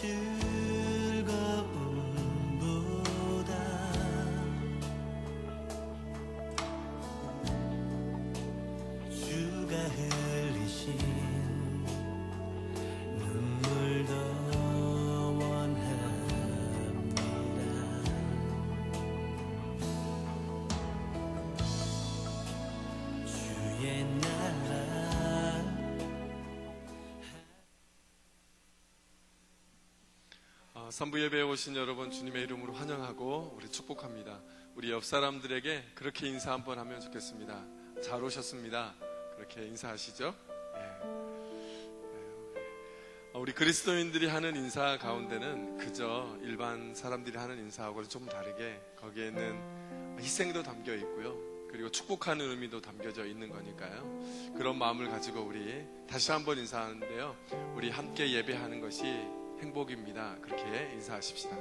즐거움보다 주가 흘리신 눈물 더 원합니다. 주의 나라 선부 예배에 오신 여러분 주님의 이름으로 환영하고 우리 축복합니다. 우리 옆 사람들에게 그렇게 인사 한번 하면 좋겠습니다. 잘 오셨습니다. 그렇게 인사하시죠. 우리 그리스도인들이 하는 인사 가운데는 그저 일반 사람들이 하는 인사하고는 좀 다르게 거기에는 희생도 담겨 있고요, 그리고 축복하는 의미도 담겨져 있는 거니까요. 그런 마음을 가지고 우리 다시 한번 인사하는데요, 우리 함께 예배하는 것이 행복입니다. 그렇게 인사하십시다.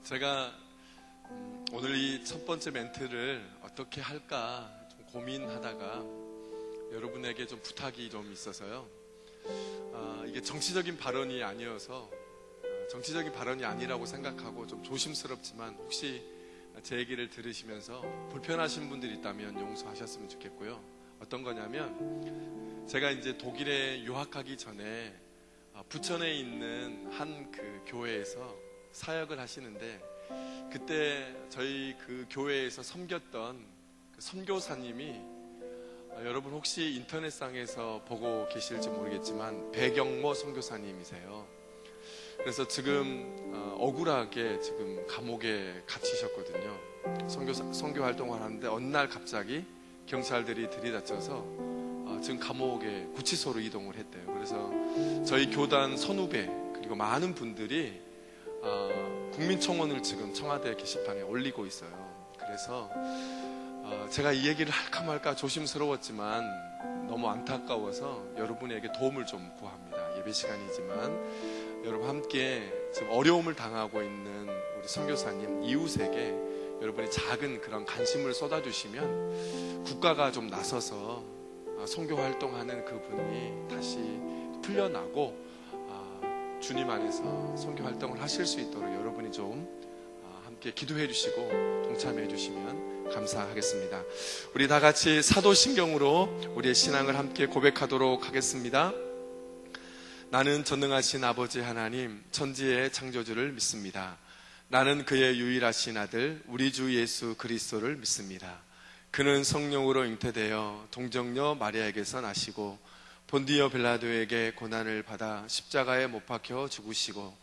제가 오늘 이 첫 번째 멘트를 어떻게 할까 좀 고민하다가 여러분에게 좀 부탁이 좀 있어서요. 이게 정치적인 발언이 아니어서 정치적인 발언이 아니라고 생각하고 좀 조심스럽지만 혹시 제 얘기를 들으시면서 불편하신 분들이 있다면 용서하셨으면 좋겠고요. 어떤 거냐면 제가 이제 독일에 유학하기 전에 부천에 있는 한 그 교회에서 사역을 하시는데, 그때 저희 그 교회에서 섬겼던 그 선교사님이 여러분 혹시 인터넷상에서 보고 계실지 모르겠지만 배경모 선교사님이세요. 그래서 지금 억울하게 지금 감옥에 갇히셨거든요. 선교 활동을 하는데 어느 날 갑자기 경찰들이 들이닥쳐서 지금 감옥에 구치소로 이동을 했대요. 그래서 저희 교단 선후배 그리고 많은 분들이 국민청원을 지금 청와대 게시판에 올리고 있어요. 그래서 제가 이 얘기를 할까 말까 조심스러웠지만 너무 안타까워서 여러분에게 도움을 좀 구합니다. 예배 시간이지만 여러분 함께 지금 어려움을 당하고 있는 우리 선교사님 이웃에게 여러분이 작은 그런 관심을 쏟아주시면 국가가 좀 나서서 선교 활동하는 그분이 다시 풀려나고 주님 안에서 선교 활동을 하실 수 있도록 여러분이 좀 함께 기도해 주시고 동참해 주시면 감사하겠습니다. 우리 다 같이 사도신경으로 우리의 신앙을 함께 고백하도록 하겠습니다. 나는 전능하신 아버지 하나님 천지의 창조주를 믿습니다. 나는 그의 유일하신 아들 우리 주 예수 그리스도를 믿습니다. 그는 성령으로 잉태되어 동정녀 마리아에게서 나시고 본디오 빌라도에게 고난을 받아 십자가에 못 박혀 죽으시고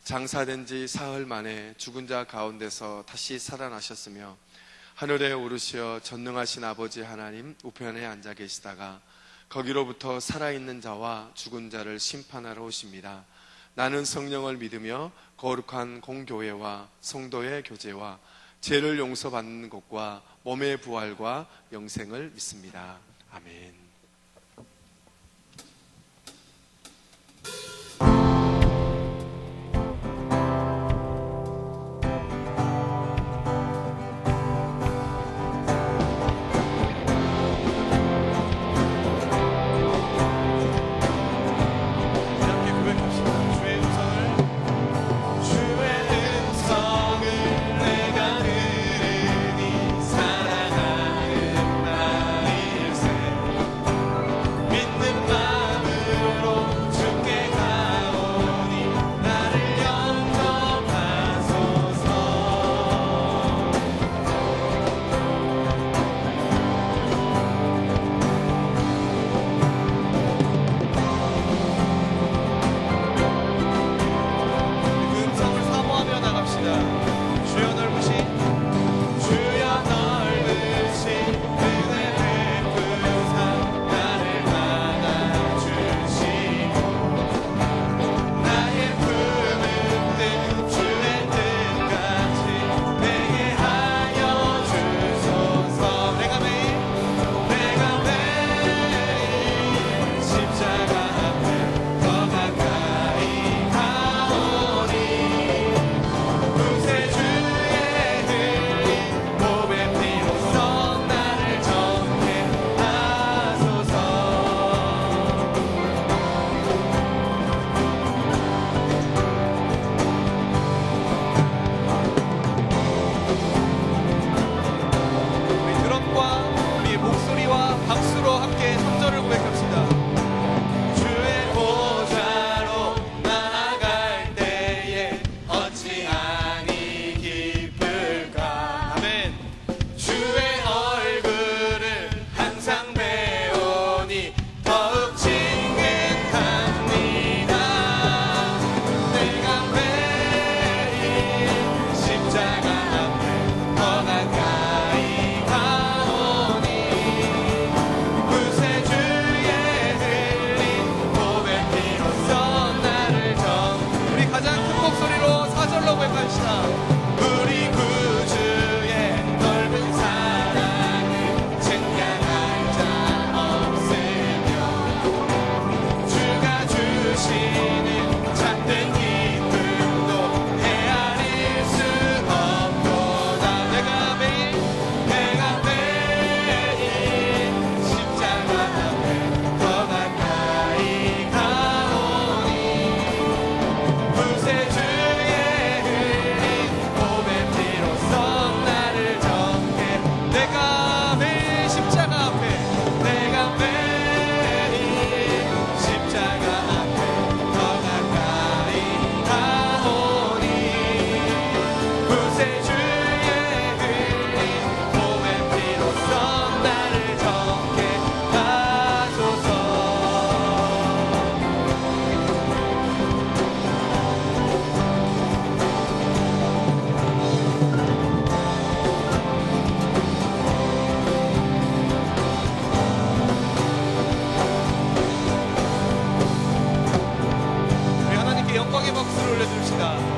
장사된 지 사흘 만에 죽은 자 가운데서 다시 살아나셨으며 하늘에 오르시어 전능하신 아버지 하나님 우편에 앉아 계시다가 거기로부터 살아있는 자와 죽은 자를 심판하러 오십니다. 나는 성령을 믿으며 거룩한 공교회와 성도의 교제와 죄를 용서받는 것과 몸의 부활과 영생을 믿습니다. 아멘. 주의 음성을 내가 들으니 사랑하는 나일세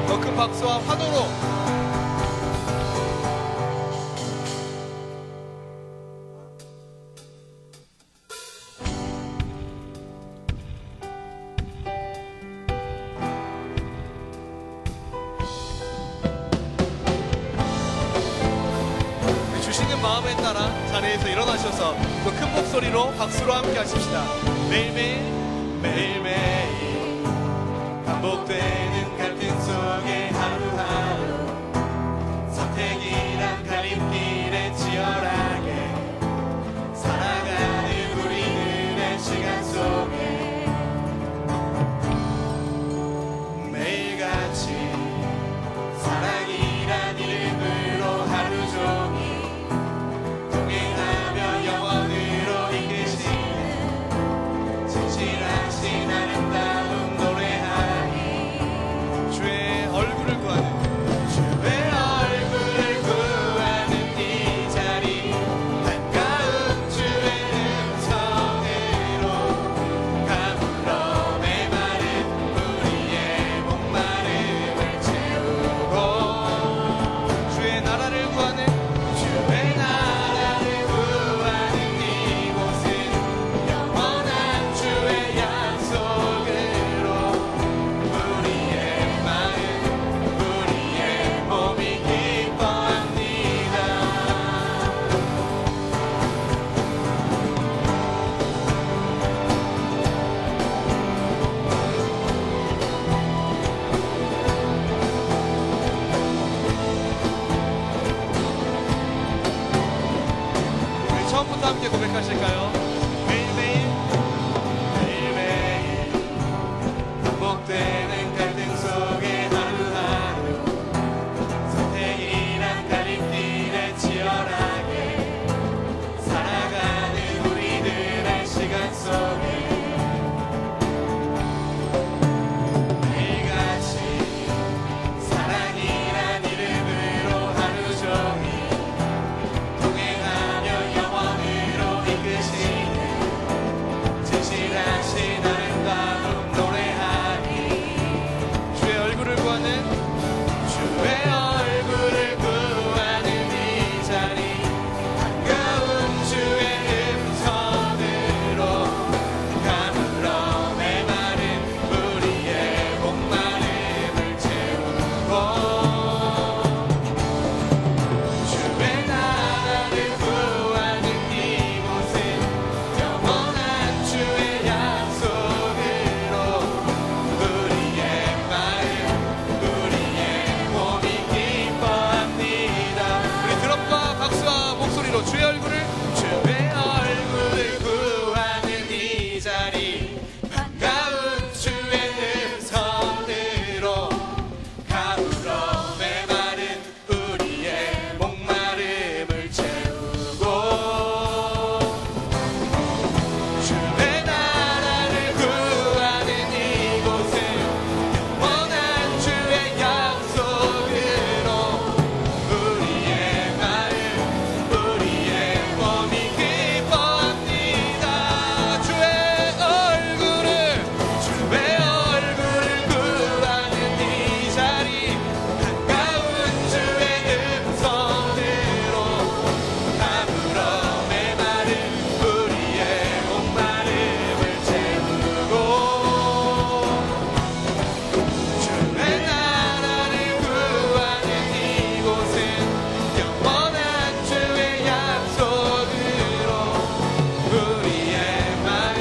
더 큰 박수와 환호로 주시는 마음에 따라 자리에서 일어나셔서 더 큰 목소리로 박수로 함께 하십시다. 매일매일 매일매일 반복되는 갈등 속에 하루하루 선택이란 갈림길에 치열하게 살아가는 우리들의 시간 속에 매일같이 사랑이란 이름으로 하루 종일 동행하며 영원으로 이끄시는 진실하신 아름다운 노래하니 주의 얼굴을 구하는 주의 얼굴을 구하는 이 자리 반가운 주의 음성으로 가물어 메마른 우리의 목마름을 채우고 주의 나라를 구하는 주의 나라를 구하는 이곳은 영원한 주의 약속으로 우리의 마음 우리의 몸이 기뻐합니다. 우리 처음부터 함께 고백하실까요? 매일매일 매일매일 반복되는 갈등 속에 하루하루 선택이란 갈림길에 치열하게 살아가는 우리들의 시간 속에 매일같이 사랑이란 이름으로 하루 종일 동행하며 영원으로 이끄시는 진실하신 아름다운 노래하니 주의 얼굴을 구하는 주의 얼굴을 구하는 이 자리 반가운 주의 음성으로 가물어 메마른 우리의 목마름을 채우고 주의 나라를 구하는 이곳은 영원한 주의 약속으로 우리의 마음 우리의 몸이 기뻐합니다. 우리 드럼과 박수와 목소리로 주의 얼굴을 구하는 이 자리 반가운 주의 음성으로 가물어 메마른 우리의 목마름을 채우고 주의 나라를 구하는 이곳은 영원한 주의 약속으로 우리의 마음 우리의 몸이 기뻐합니다. 주의 얼굴을 구하는 이 자리 반가운 주의 음성으로 가물어 메마른 우리의 목마름을 채우고 주의 나라를 구하는 이곳은 영원한 주의 약속으로 우리의 마음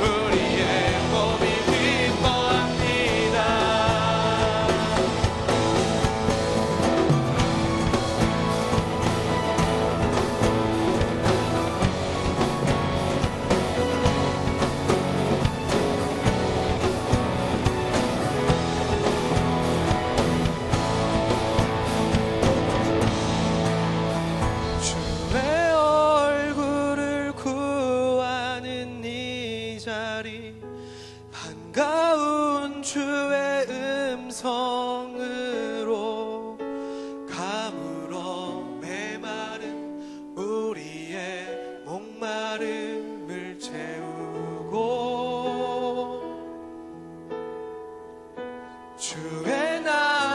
우리의 몸이 기뻐합니다. 주의 얼굴을 구하는 이 자리 반가운 주의 음성으로 가물어 메마른 우리의 목마름을 채우고 주의 나라를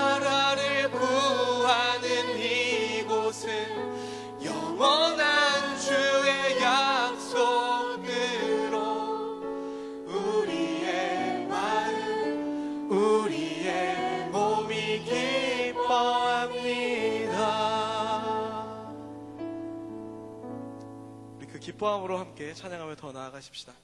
기뻐함으로 함께 찬양하며 더 나아가십시다.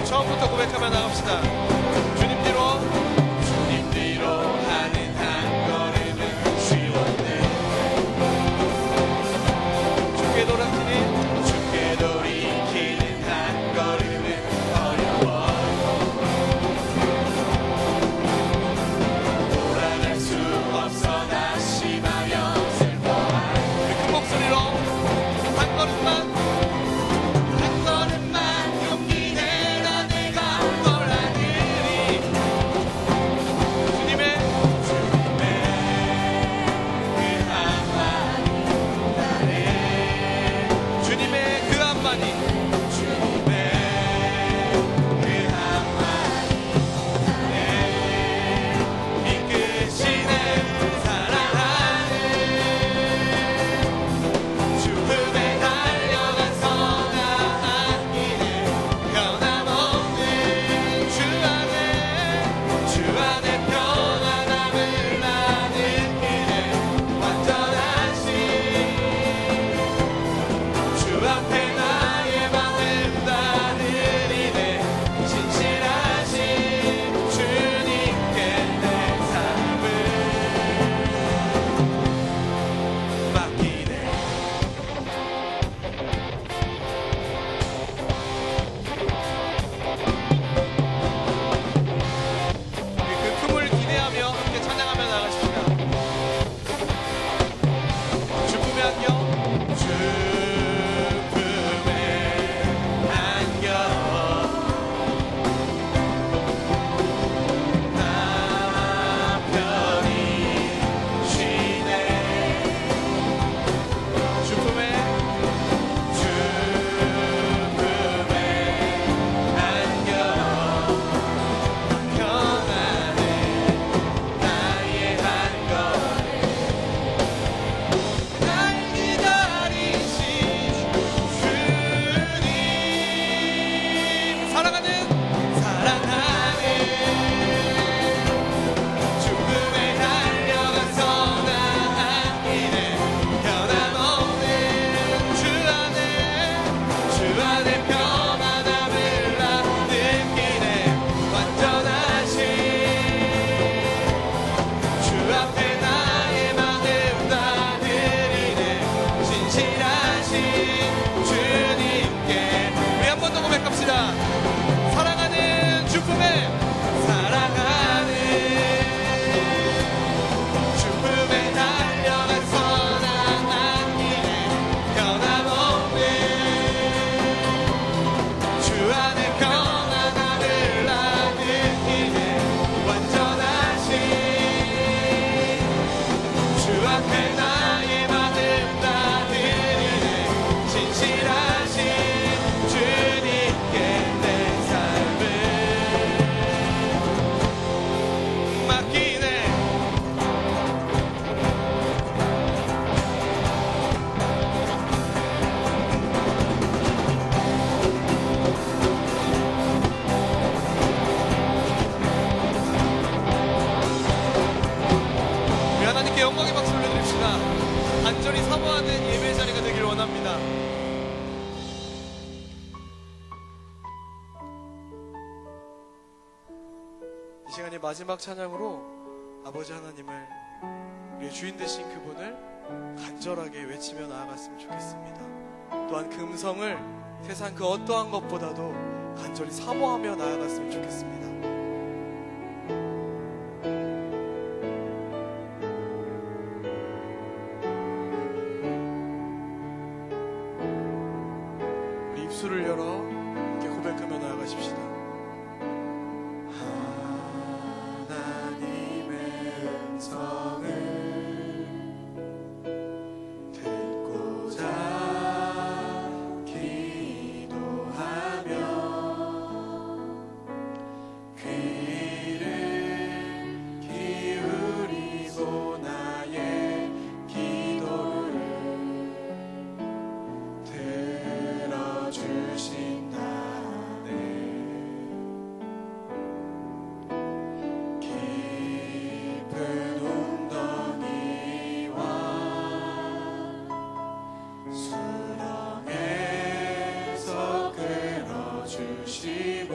처음부터 고백하며 나갑시다. 주님 뒤로 하는 한 걸음은 쉬웠네. 주께 돌이키는 한 걸음은 어려워. 돌아갈 수 없어 낙심하며 슬퍼한 그 큰 목소리로 한 걸음만 용기 내라. 내가 떠나는 시간이 마지막 찬양으로 아버지 하나님을, 우리의 주인 되신 그분을 간절하게 외치며 나아갔으면 좋겠습니다. 또한 그 음성을 세상 그 어떠한 것보다도 간절히 사모하며 나아갔으면 좋겠습니다. 우리 입술을 열어 함께 고백하며 나아가십시다. 하나님의 음성을 듣고자 기도하며 귀를 기울이고 나의 기도를 들어주신다네. 깊은 웅덩이와 수렁에서 끌어주시고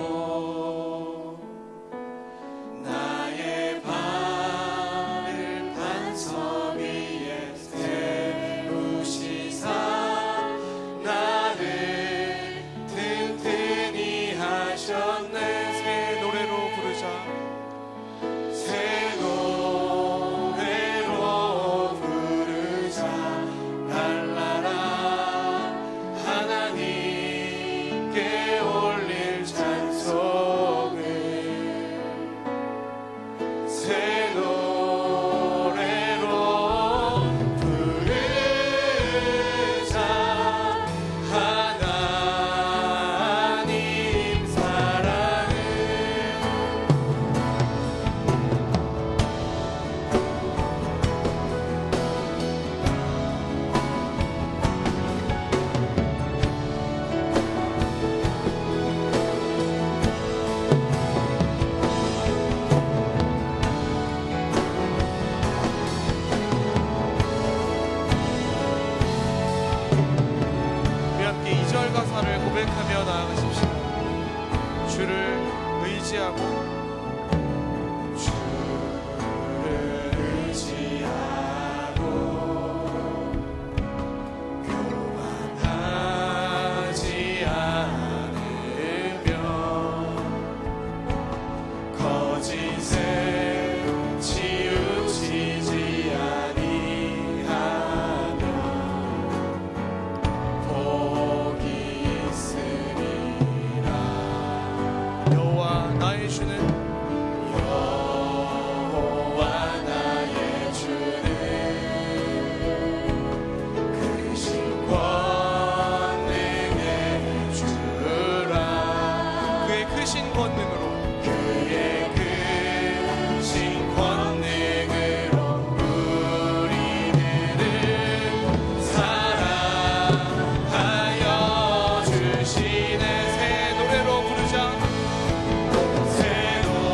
나의 발을 반석 위에 세우시사 나를 튼튼히 하셨네. 새 노래로 부르자. 새 노래로 부르자. 날라라 하나님께 올릴 찬송을 새 노래로 부르자. 하나님 사랑을 우리 함께 2절 가사를 고백하며 나아가십시다. 주를 의지하고 주를 의지하고 교만하지 않으며 거짓에 치우치지 아니하며 복이 있으리라. 여호와 나의 주는 여호와 나의 주는 크신 권능의 주라. 그의 크신 권능으로 그의 크신 권능으로 우리들을 사랑하여 주시네. 새 노래로 부르자. 새 노래로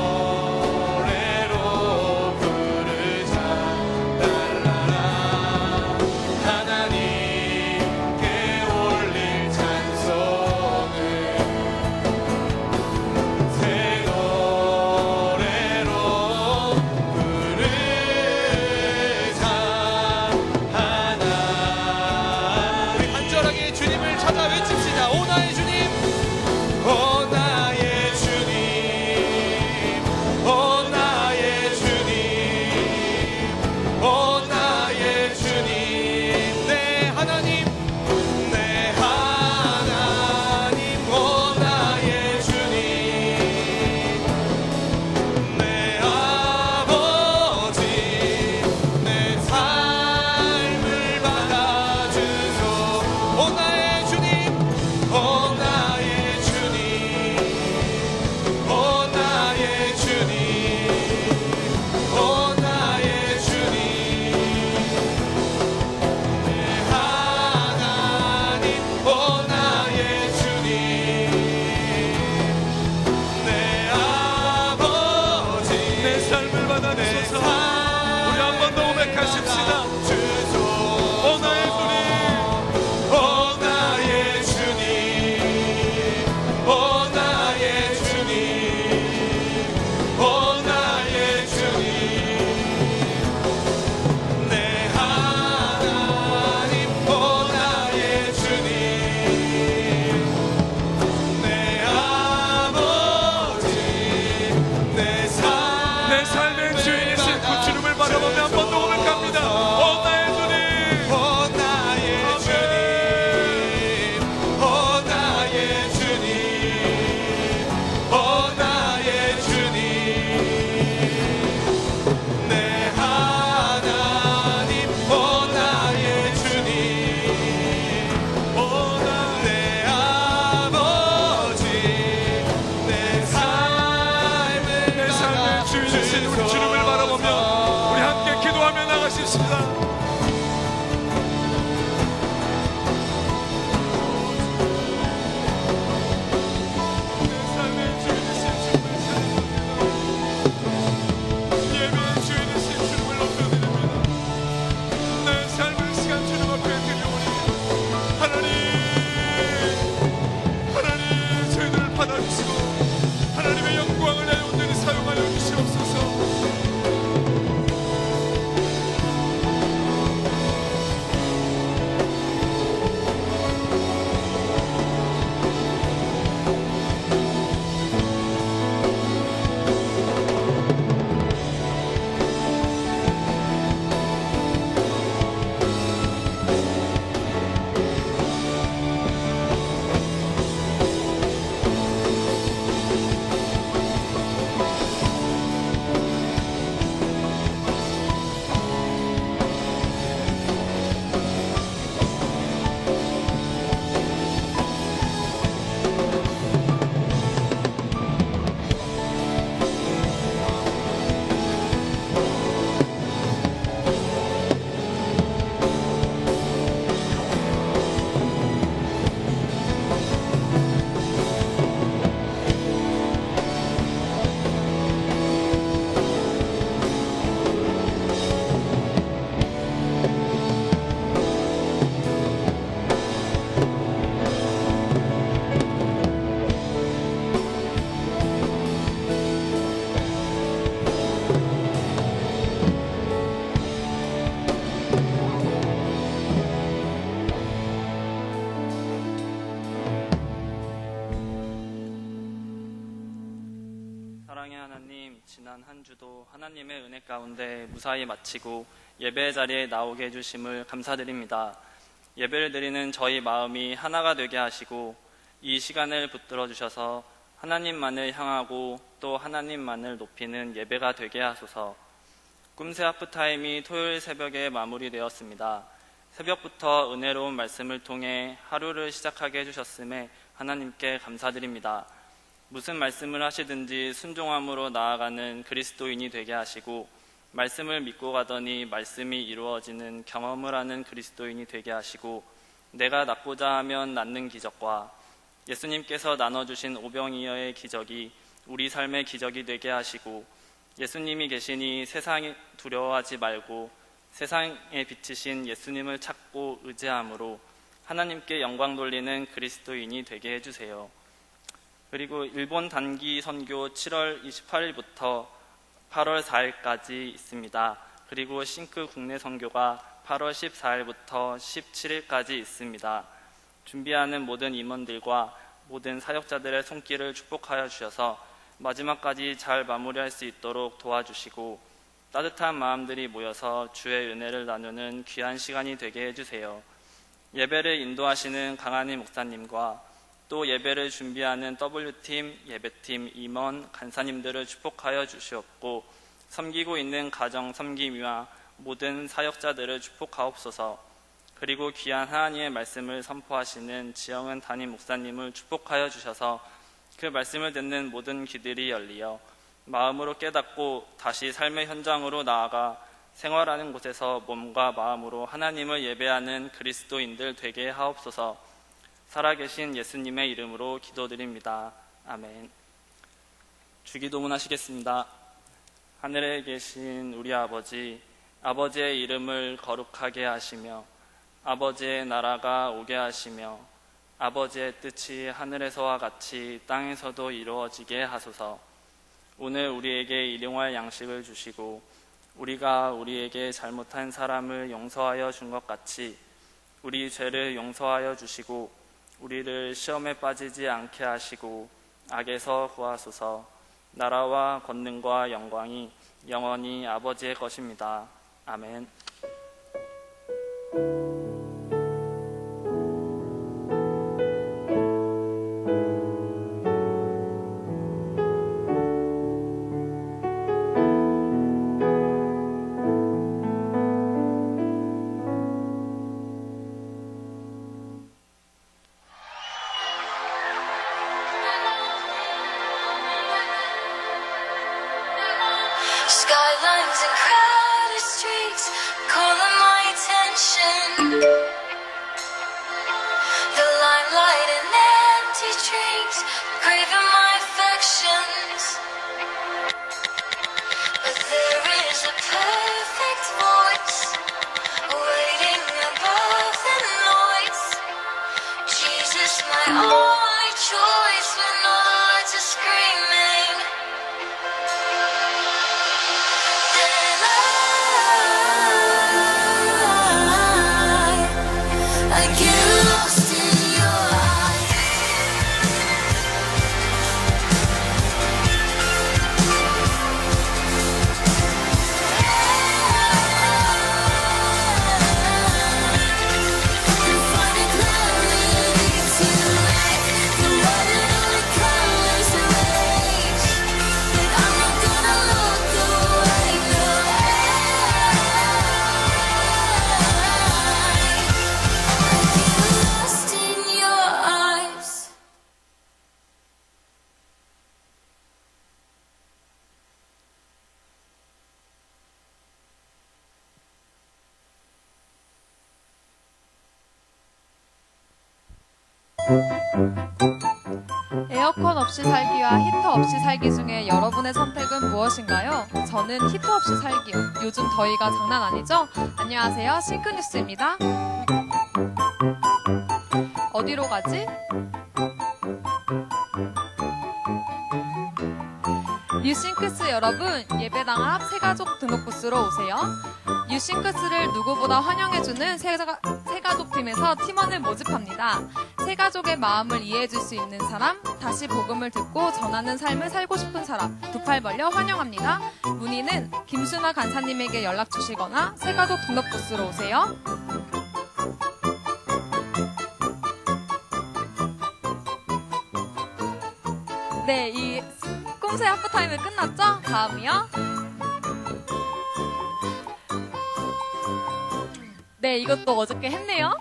사랑의 하나님, 지난 한 주도 하나님의 은혜 가운데 무사히 마치고 예배 자리에 나오게 해주심을 감사드립니다. 예배를 드리는 저희 마음이 하나가 되게 하시고 이 시간을 붙들어 주셔서 하나님만을 향하고 또 하나님만을 높이는 예배가 되게 하소서. 꿈새 하프타임이 토요일 새벽에 마무리되었습니다. 새벽부터 은혜로운 말씀을 통해 하루를 시작하게 해주셨음에 하나님께 감사드립니다. 무슨 말씀을 하시든지 순종함으로 나아가는 그리스도인이 되게 하시고 말씀을 믿고 가더니 말씀이 이루어지는 경험을 하는 그리스도인이 되게 하시고 내가 낫고자 하면 낫는 기적과 예수님께서 나눠주신 오병이어의 기적이 우리 삶의 기적이 되게 하시고 예수님이 계시니 세상이 두려워하지 말고 세상에 비치신 예수님을 찾고 의지함으로 하나님께 영광 돌리는 그리스도인이 되게 해주세요. 그리고 일본 단기 선교 7월 28일부터 8월 4일까지 있습니다. 그리고 싱크 국내 선교가 8월 14일부터 17일까지 있습니다. 준비하는 모든 임원들과 모든 사역자들의 손길을 축복하여 주셔서 마지막까지 잘 마무리할 수 있도록 도와주시고 따뜻한 마음들이 모여서 주의 은혜를 나누는 귀한 시간이 되게 해주세요. 예배를 인도하시는 강한희 목사님과 또 예배를 준비하는 W팀, 예배팀, 임원, 간사님들을 축복하여 주시옵고 섬기고 있는 가정 섬김이와 모든 사역자들을 축복하옵소서. 그리고 귀한 하나님의 말씀을 선포하시는 지영은 담임 목사님을 축복하여 주셔서 그 말씀을 듣는 모든 귀들이 열리어 마음으로 깨닫고 다시 삶의 현장으로 나아가 생활하는 곳에서 몸과 마음으로 하나님을 예배하는 그리스도인들 되게 하옵소서. 살아계신 예수님의 이름으로 기도드립니다. 아멘. 주기도문 하시겠습니다. 하늘에 계신 우리 아버지, 아버지의 이름을 거룩하게 하시며 아버지의 나라가 오게 하시며 아버지의 뜻이 하늘에서와 같이 땅에서도 이루어지게 하소서. 오늘 우리에게 일용할 양식을 주시고 우리가 우리에게 잘못한 사람을 용서하여 준 것 같이 우리 죄를 용서하여 주시고 우리를 시험에 빠지지 않게 하시고 악에서 구하소서. 나라와 권능과 영광이 영원히 아버지의 것입니다. 아멘. Skylines and crowded streets calling my attention. The limelight and empty dreams craving my affections. But there is a perfect voice waiting above the noise. Jesus, my only choice when all the lights are screaming. I get lost in your eyes. And find a clarity to life, the one and only colors erase. And I'm not gonna look away, no. Lost in your eyes. 에어컨 없이 살기와 히터 없이 살기 중에 여러분의 선택은 무엇인가요? 저는 히터 없이 살기요. 요즘 더위가 장난 아니죠? 안녕하세요, 싱크뉴스입니다. 어디로 가지? 뉴싱크스 여러분, 예배당 앞 새가족 등록 부스로 오세요. 뉴싱크스를 누구보다 환영해주는 새가족팀에서 팀원을 모집합니다. 새 가족의 마음을 이해해줄 수 있는 사람, 다시 복음을 듣고 전하는 삶을 살고 싶은 사람, 두 팔 벌려 환영합니다. 문의는 김순아 간사님에게 연락 주시거나 새 가족 등록 부스로 오세요. 네, 이 꿈새 하프타임이 끝났죠? 다음이요. 네, 이것도 어저께 했네요.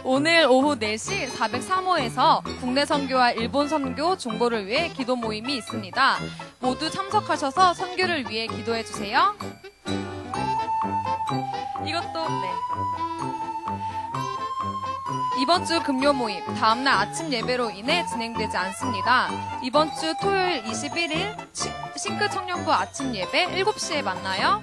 오늘 오후 4시 403호에서 국내 선교와 일본 선교 중보를 위해 기도 모임이 있습니다. 모두 참석하셔서 선교를 위해 기도해 주세요. 이것도 네. 이번 주 금요 모임, 다음날 아침 예배로 인해 진행되지 않습니다. 이번 주 토요일 21일 싱크 청년부 아침 예배 7시에 만나요.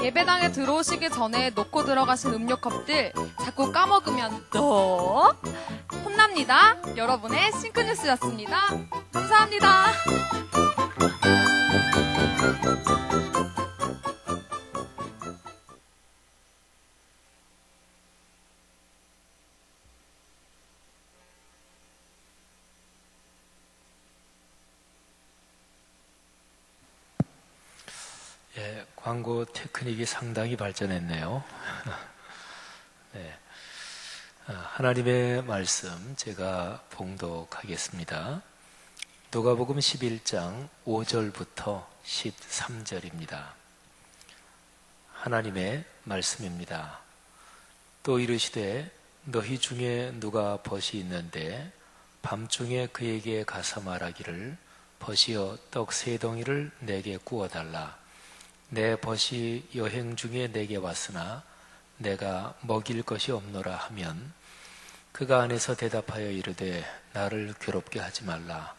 예배당에 들어오시기 전에 놓고 들어가신 음료컵들 자꾸 까먹으면 또 혼납니다. 여러분의 싱크뉴스였습니다. 감사합니다. 예, 광고 테크닉이 상당히 발전했네요. 네, 하나님의 말씀 제가 봉독하겠습니다. 누가복음 11장 5절부터 13절입니다. 하나님의 말씀입니다. 또 이르시되 너희 중에 누가 벗이 있는데 밤중에 그에게 가서 말하기를 벗이여 떡 3덩이를 내게 구워달라. 내 벗이 여행 중에 내게 왔으나 내가 먹일 것이 없노라 하면 그가 안에서 대답하여 이르되 나를 괴롭게 하지 말라.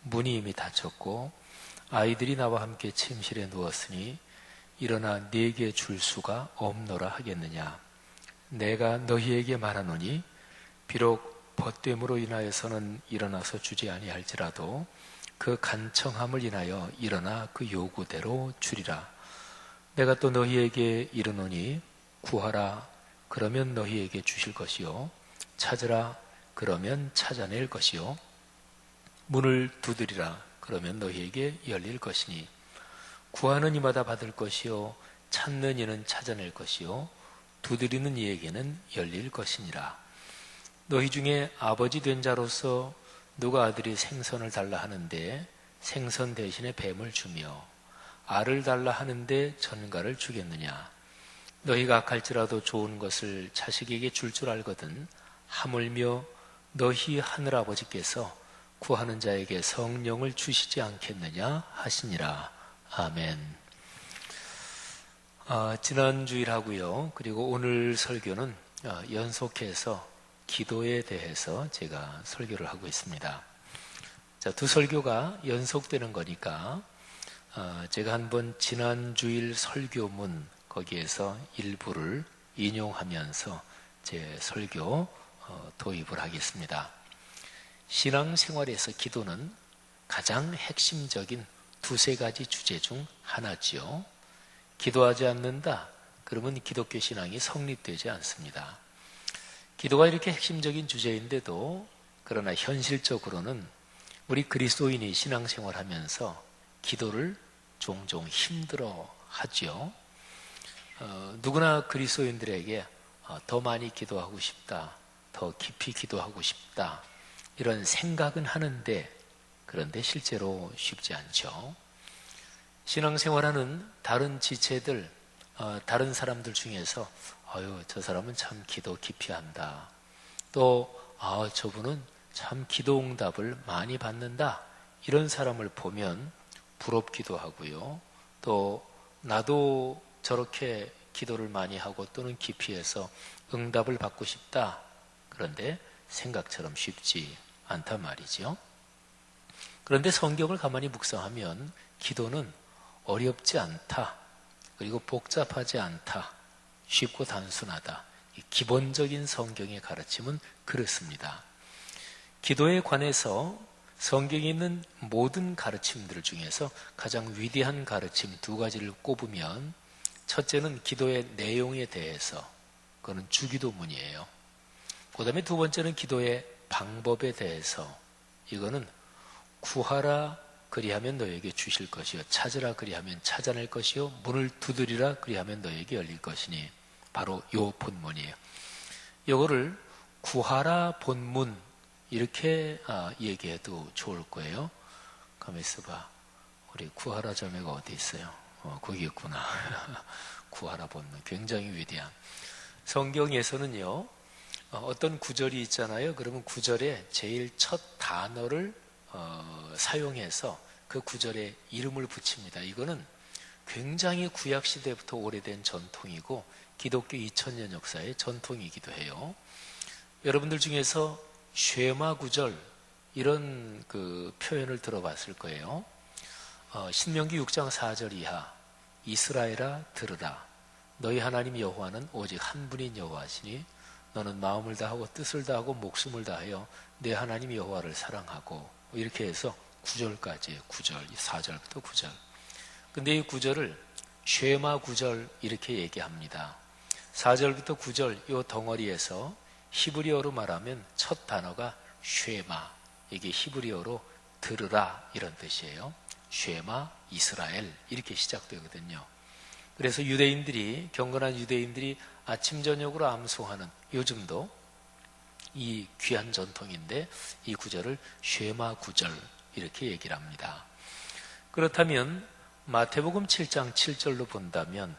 문이 이미 닫혔고 아이들이 나와 함께 침실에 누웠으니 일어나 네게 줄 수가 없노라 하겠느냐. 내가 너희에게 말하노니 비록 벗됨으로 인하여서는 일어나서 주지 아니할지라도 그 간청함을 인하여 일어나 그 요구대로 주리라. 내가 또 너희에게 이르노니 구하라 그러면 너희에게 주실 것이요 찾으라 그러면 찾아낼 것이요 문을 두드리라 그러면 너희에게 열릴 것이니 구하는 이마다 받을 것이요 찾는 이는 찾아낼 것이요 두드리는 이에게는 열릴 것이니라. 너희 중에 아버지 된 자로서 누가 아들이 생선을 달라 하는데 생선 대신에 뱀을 주며 알을 달라 하는데 전갈을 주겠느냐. 너희가 악할지라도 좋은 것을 자식에게 줄 줄 알거든 하물며 너희 하늘아버지께서 구하는 자에게 성령을 주시지 않겠느냐 하시니라. 아멘. 지난 주일하고요. 그리고 오늘 설교는 연속해서 기도에 대해서 제가 설교를 하고 있습니다. 자, 두 설교가 연속되는 거니까 제가 한번 지난 주일 설교문 거기에서 일부를 인용하면서 제 설교 도입을 하겠습니다. 신앙생활에서 기도는 가장 핵심적인 두세 가지 주제 중 하나지요. 기도하지 않는다? 그러면 기독교 신앙이 성립되지 않습니다. 기도가 이렇게 핵심적인 주제인데도 그러나 현실적으로는 우리 그리스도인이 신앙생활 하면서 기도를 종종 힘들어 하죠. 누구나 그리스도인들에게 더 많이 기도하고 싶다, 더 깊이 기도하고 싶다 이런 생각은 하는데 그런데 실제로 쉽지 않죠. 신앙생활하는 다른 지체들, 다른 사람들 중에서 저 사람은 참 기도 깊이 한다. 또 저분은 참 기도 응답을 많이 받는다. 이런 사람을 보면 부럽기도 하고요. 또 나도 저렇게 기도를 많이 하고 또는 깊이 해서 응답을 받고 싶다. 그런데 생각처럼 쉽지 않단 말이죠. 그런데 성경을 가만히 묵상하면 기도는 어렵지 않다. 그리고 복잡하지 않다. 쉽고 단순하다. 기본적인 성경의 가르침은 그렇습니다. 기도에 관해서 성경에 있는 모든 가르침들 중에서 가장 위대한 가르침 두 가지를 꼽으면 첫째는 기도의 내용에 대해서, 그거는 주기도문이에요. 그 다음에 두 번째는 기도의 방법에 대해서, 이거는 구하라 그리하면 너에게 주실 것이요, 찾으라 그리하면 찾아낼 것이요, 문을 두드리라 그리하면 너에게 열릴 것이니, 바로 요 본문이에요. 이거를 구하라 본문 이렇게 얘기해도 좋을 거예요. 가만히 있어봐. 우리 구하라 자매가 어디 있어요? 거기 있구나. 구하라 본문 굉장히 위대한. 성경에서는요, 어떤 구절이 있잖아요. 그러면 구절에 제일 첫 단어를 사용해서 그 구절에 이름을 붙입니다. 이거는 굉장히 구약시대부터 오래된 전통이고 기독교 2000년 역사의 전통이기도 해요. 여러분들 중에서 쉐마 구절 이런 그 표현을 들어봤을 거예요. 신명기 6장 4절 이하, 이스라엘아 들으라. 너희 하나님 여호와는 오직 한 분인 여호와시니 너는 마음을 다하고 뜻을 다하고 목숨을 다하여 내 하나님 여호와를 사랑하고, 이렇게 해서 9절까지 9절, 4절부터 9절. 근데 이 9절을 쉐마 구절 이렇게 얘기합니다. 4절부터 9절 이 덩어리에서 히브리어로 말하면 첫 단어가 쉐마, 이게 히브리어로 들으라 이런 뜻이에요. 쉐마 이스라엘 이렇게 시작되거든요. 그래서 유대인들이, 경건한 유대인들이 아침 저녁으로 암송하는, 요즘도 이 귀한 전통인데 이 구절을 쉐마 구절 이렇게 얘기를 합니다. 그렇다면 마태복음 7장 7절로 본다면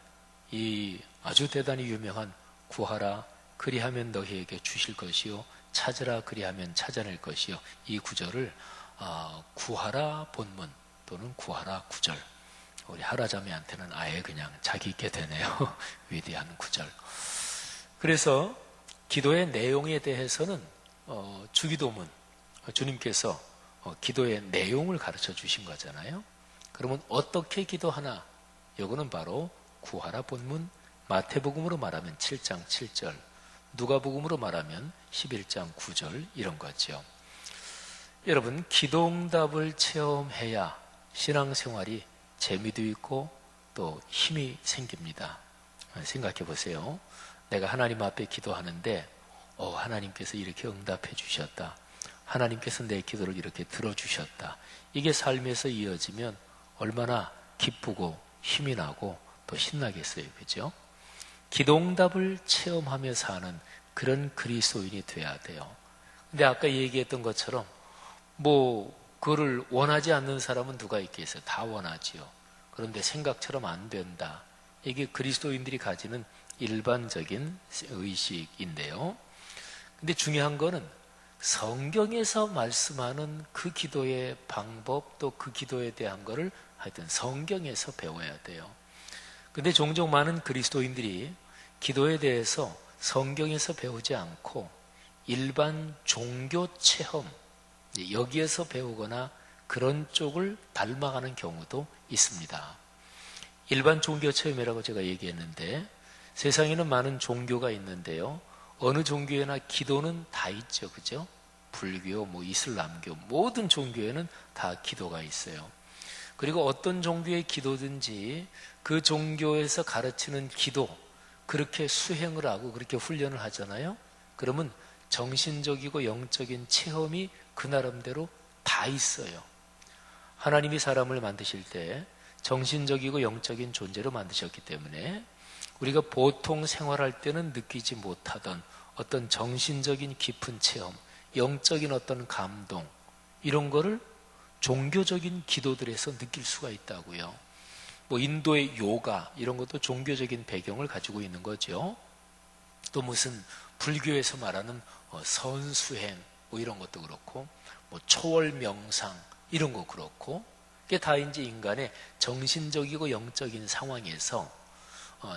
이 아주 대단히 유명한 구하라 그리하면 너희에게 주실 것이요, 찾으라 그리하면 찾아낼 것이요, 이 구절을 구하라 본문 또는 구하라 구절, 우리 하라자매한테는 아예 그냥 자기 있게 되네요. 위대한 구절. 그래서 기도의 내용에 대해서는 주기도문, 주님께서 기도의 내용을 가르쳐 주신 거잖아요. 그러면 어떻게 기도하나? 이거는 바로 구하라 본문, 마태복음으로 말하면 7장 7절, 누가복음으로 말하면 11장 9절 이런 거죠. 여러분, 기도응답을 체험해야 신앙생활이 재미도 있고 또 힘이 생깁니다. 생각해 보세요. 내가 하나님 앞에 기도하는데 하나님께서 이렇게 응답해 주셨다. 하나님께서 내 기도를 이렇게 들어주셨다. 이게 삶에서 이어지면 얼마나 기쁘고 힘이 나고 또 신나겠어요. 그죠? 기도응답을 체험하며 사는 그런 그리스도인이 돼야 돼요. 근데 아까 얘기했던 것처럼 그거를 원하지 않는 사람은 누가 있겠어요? 다 원하지요. 그런데 생각처럼 안 된다. 이게 그리스도인들이 가지는 일반적인 의식인데요. 근데 중요한 거는 성경에서 말씀하는 그 기도의 방법, 또 그 기도에 대한 거를 하여튼 성경에서 배워야 돼요. 근데 종종 많은 그리스도인들이 기도에 대해서 성경에서 배우지 않고 일반 종교 체험, 여기에서 배우거나 그런 쪽을 닮아가는 경우도 있습니다. 일반 종교 체험이라고 제가 얘기했는데, 세상에는 많은 종교가 있는데요. 어느 종교에나 기도는 다 있죠. 그죠? 불교, 이슬람교, 모든 종교에는 다 기도가 있어요. 그리고 어떤 종교의 기도든지 그 종교에서 가르치는 기도, 그렇게 수행을 하고 그렇게 훈련을 하잖아요. 그러면 정신적이고 영적인 체험이 그 나름대로 다 있어요. 하나님이 사람을 만드실 때 정신적이고 영적인 존재로 만드셨기 때문에 우리가 보통 생활할 때는 느끼지 못하던 어떤 정신적인 깊은 체험, 영적인 어떤 감동, 이런 거를 종교적인 기도들에서 느낄 수가 있다고요. 인도의 요가 이런 것도 종교적인 배경을 가지고 있는 거죠. 또 무슨 불교에서 말하는 선수행 이런 것도 그렇고, 초월 명상 이런 거 그렇고, 이게 다 이제 인간의 정신적이고 영적인 상황에서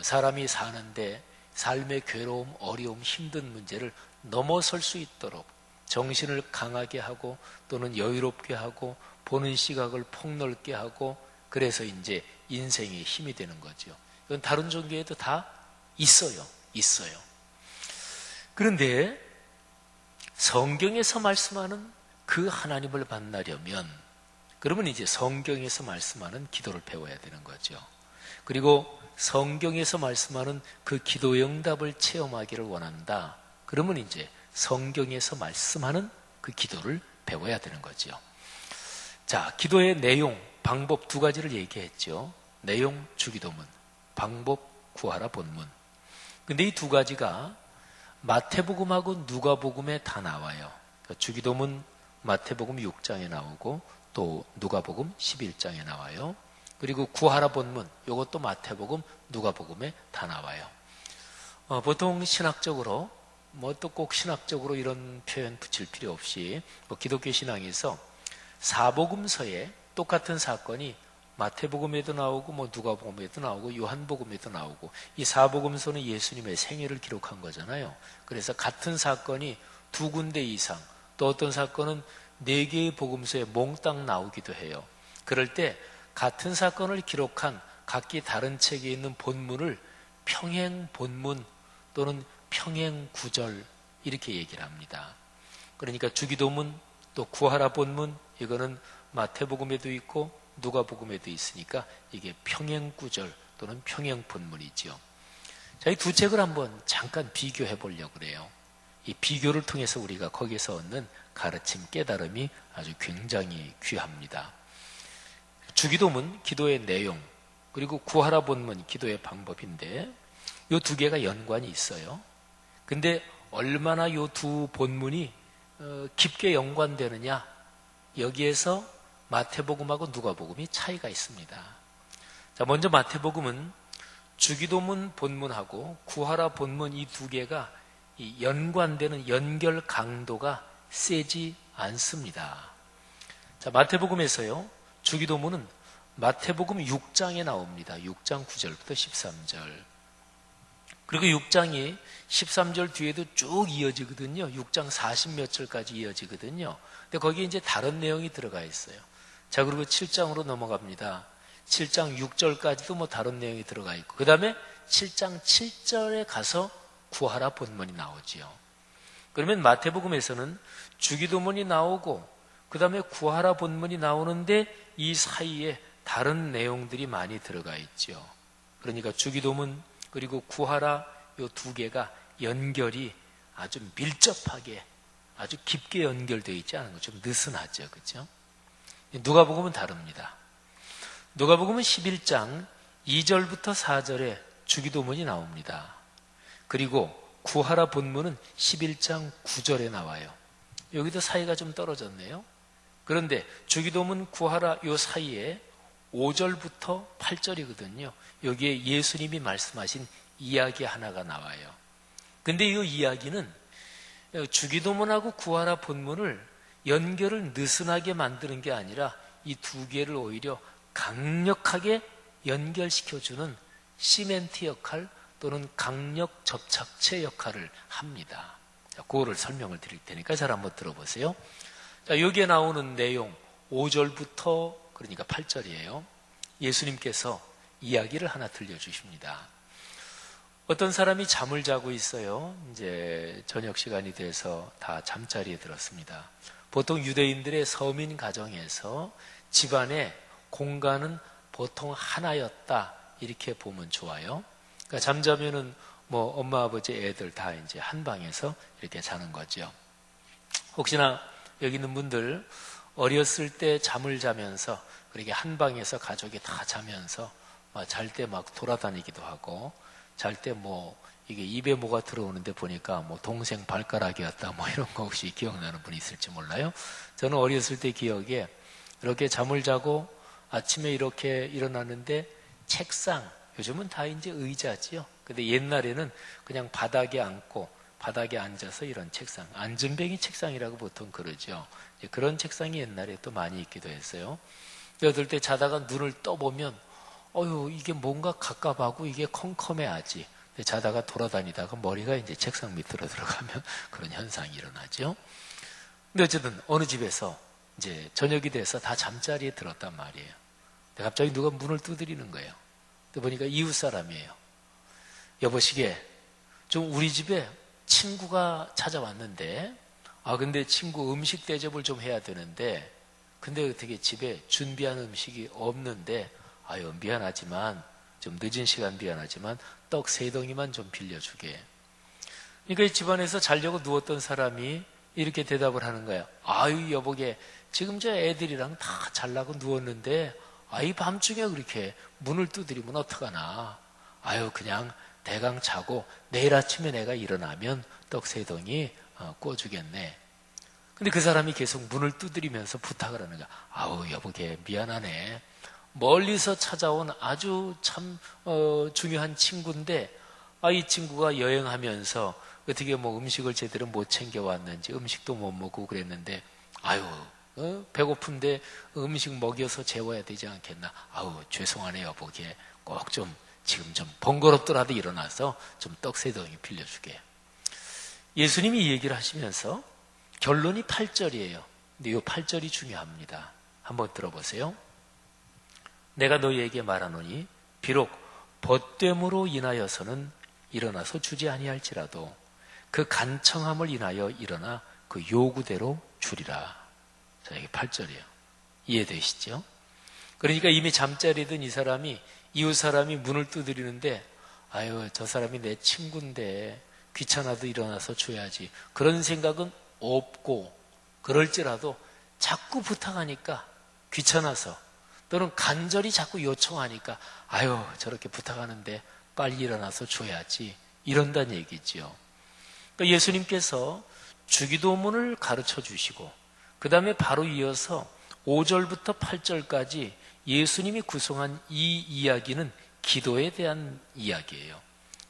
사람이 사는데 삶의 괴로움, 어려움, 힘든 문제를 넘어설 수 있도록 정신을 강하게 하고 또는 여유롭게 하고 보는 시각을 폭넓게 하고, 그래서 이제 인생의 힘이 되는 거죠. 이건 다른 종교에도 다 있어요. 그런데 성경에서 말씀하는 그 하나님을 만나려면, 그러면 이제 성경에서 말씀하는 기도를 배워야 되는 거죠. 그리고 성경에서 말씀하는 그 기도의 응답을 체험하기를 원한다. 그러면 이제 성경에서 말씀하는 그 기도를 배워야 되는 거죠. 자, 기도의 내용, 방법 두 가지를 얘기했죠. 내용, 주기도문, 방법, 구하라 본문. 근데 이 두 가지가 마태복음하고 누가복음에 다 나와요. 그러니까 주기도문 마태복음 6장에 나오고 또 누가복음 11장에 나와요. 그리고 구하라 본문, 이것도 마태복음, 누가복음에 다 나와요. 보통 신학적으로 또 꼭 신학적으로 이런 표현 붙일 필요 없이 기독교 신앙에서 사복음서에 똑같은 사건이 마태복음에도 나오고 누가복음에도 나오고 요한복음에도 나오고, 이 사복음서는 예수님의 생애를 기록한 거잖아요. 그래서 같은 사건이 두 군데 이상, 또 어떤 사건은 4개의 복음서에 몽땅 나오기도 해요. 그럴 때 같은 사건을 기록한 각기 다른 책에 있는 본문을 평행 본문 또는 평행 구절 이렇게 얘기를 합니다. 그러니까 주기도문 또 구하라 본문, 이거는 마태복음에도 있고 누가복음에도 있으니까 이게 평행 구절 또는 평행 본문이죠. 자, 이 두 책을 한번 잠깐 비교해 보려고 그래요. 이 비교를 통해서 우리가 거기서 얻는 가르침, 깨달음이 아주 굉장히 귀합니다. 주기도문, 기도의 내용, 그리고 구하라 본문, 기도의 방법인데 이 두 개가 연관이 있어요. 근데 얼마나 이 두 본문이 깊게 연관되느냐, 여기에서 마태복음하고 누가복음이 차이가 있습니다. 자, 먼저 마태복음은 주기도문 본문하고 구하라 본문 이 두 개가 이 연관되는 연결 강도가 세지 않습니다. 자, 마태복음에서요, 주기도문은 마태복음 6장에 나옵니다. 6장 9절부터 13절. 그리고 6장이 13절 뒤에도 쭉 이어지거든요. 6장 40몇 절까지 이어지거든요. 근데 거기에 이제 다른 내용이 들어가 있어요. 자, 그리고 7장으로 넘어갑니다. 7장 6절까지도 다른 내용이 들어가 있고, 그 다음에 7장 7절에 가서 구하라 본문이 나오지요. 그러면 마태복음에서는 주기도문이 나오고 그 다음에 구하라 본문이 나오는데 이 사이에 다른 내용들이 많이 들어가 있죠. 그러니까 주기도문 그리고 구하라 이 두 개가 연결이 아주 밀접하게 아주 깊게 연결되어 있지 않은 거, 좀 느슨하죠. 그렇죠? 누가복음은 다릅니다. 누가복음은 11장 2절부터 4절에 주기도문이 나옵니다. 그리고 구하라 본문은 11장 9절에 나와요. 여기도 사이가 좀 떨어졌네요. 그런데 주기도문 구하라 요 사이에 5절부터 8절이거든요. 여기에 예수님이 말씀하신 이야기 하나가 나와요. 근데 이 이야기는 주기도문하고 구하라 본문을 연결을 느슨하게 만드는 게 아니라 이 두 개를 오히려 강력하게 연결시켜주는 시멘트 역할 또는 강력 접착체 역할을 합니다. 자, 그거를 설명을 드릴 테니까 잘 한번 들어보세요. 자, 여기에 나오는 내용 5절부터 그러니까 8절이에요. 예수님께서 이야기를 하나 들려주십니다. 어떤 사람이 잠을 자고 있어요. 이제 저녁 시간이 돼서 다 잠자리에 들었습니다. 보통 유대인들의 서민 가정에서 집안의 공간은 보통 하나였다, 이렇게 보면 좋아요. 그러니까 잠자면은 엄마, 아버지, 애들 다 이제 한 방에서 이렇게 자는 거죠. 혹시나 여기 있는 분들 어렸을 때 잠을 자면서 그렇게 한 방에서 가족이 다 자면서 잘 때 막 돌아다니기도 하고, 잘 때 이게 입에 뭐가 들어오는데 보니까 동생 발가락이었다 이런 거 혹시 기억나는 분이 있을지 몰라요. 저는 어렸을 때 기억에 이렇게 잠을 자고 아침에 이렇게 일어났는데 책상, 요즘은 다 이제 의자지요. 근데 옛날에는 그냥 바닥에 앉고 바닥에 앉아서 이런 책상, 앉은뱅이 책상이라고 보통 그러죠. 그런 책상이 옛날에 또 많이 있기도 했어요. 어떨 때 자다가 눈을 떠보면 이게 뭔가 갑갑하고 이게 컴컴해하지. 자다가 돌아다니다가 머리가 이제 책상 밑으로 들어가면 그런 현상이 일어나죠. 근데 어쨌든 어느 집에서 이제 저녁이 돼서 다 잠자리에 들었단 말이에요. 근데 갑자기 누가 문을 두드리는 거예요. 또 보니까 이웃 사람이에요. 여보시게, 좀 우리 집에 친구가 찾아왔는데, 근데 친구 음식 대접을 좀 해야 되는데, 근데 어떻게 집에 준비한 음식이 없는데, 미안하지만 좀 늦은 시간 미안하지만 떡 3덩이만 좀 빌려주게. 그러니까 이 집안에서 자려고 누웠던 사람이 이렇게 대답을 하는 거야. 아유 여보게, 지금 저 애들이랑 다 잘라고 누웠는데 아이 밤중에 그렇게 문을 두드리면 어떡하나. 아유 그냥 대강 자고 내일 아침에 내가 일어나면 떡 3덩이 구워주겠네. 근데 그 사람이 계속 문을 두드리면서 부탁을 하는 거야. 아우 여보게, 미안하네. 멀리서 찾아온 아주 참 중요한 친구인데 이 친구가 여행하면서 어떻게 뭐 음식을 제대로 못 챙겨왔는지 음식도 못 먹고 그랬는데 아유 배고픈데 음식 먹여서 재워야 되지 않겠나. 아우 죄송하네 여보게, 꼭 좀 지금 좀 번거롭더라도 일어나서 좀 떡 3덩이 빌려주게. 예수님이 이 얘기를 하시면서 결론이 8절이에요. 근데 이 8절이 중요합니다. 한번 들어보세요. 내가 너희에게 말하노니 비록 벗됨으로 인하여서는 일어나서 주지 아니할지라도 그 간청함을 인하여 일어나 그 요구대로 주리라. 자, 이게 8절이에요. 이해되시죠? 그러니까 이미 잠자리든 이 사람이, 이웃 사람이 문을 두드리는데 아유 저 사람이 내 친구인데 귀찮아도 일어나서 줘야지, 그런 생각은 없고, 그럴지라도 자꾸 부탁하니까 귀찮아서 또는 간절히 자꾸 요청하니까 아유 저렇게 부탁하는데 빨리 일어나서 줘야지, 이런다는 얘기지요. 그러니까 예수님께서 주기도문을 가르쳐 주시고 그 다음에 바로 이어서 5절부터 8절까지 예수님이 구성한 이 이야기는 기도에 대한 이야기예요.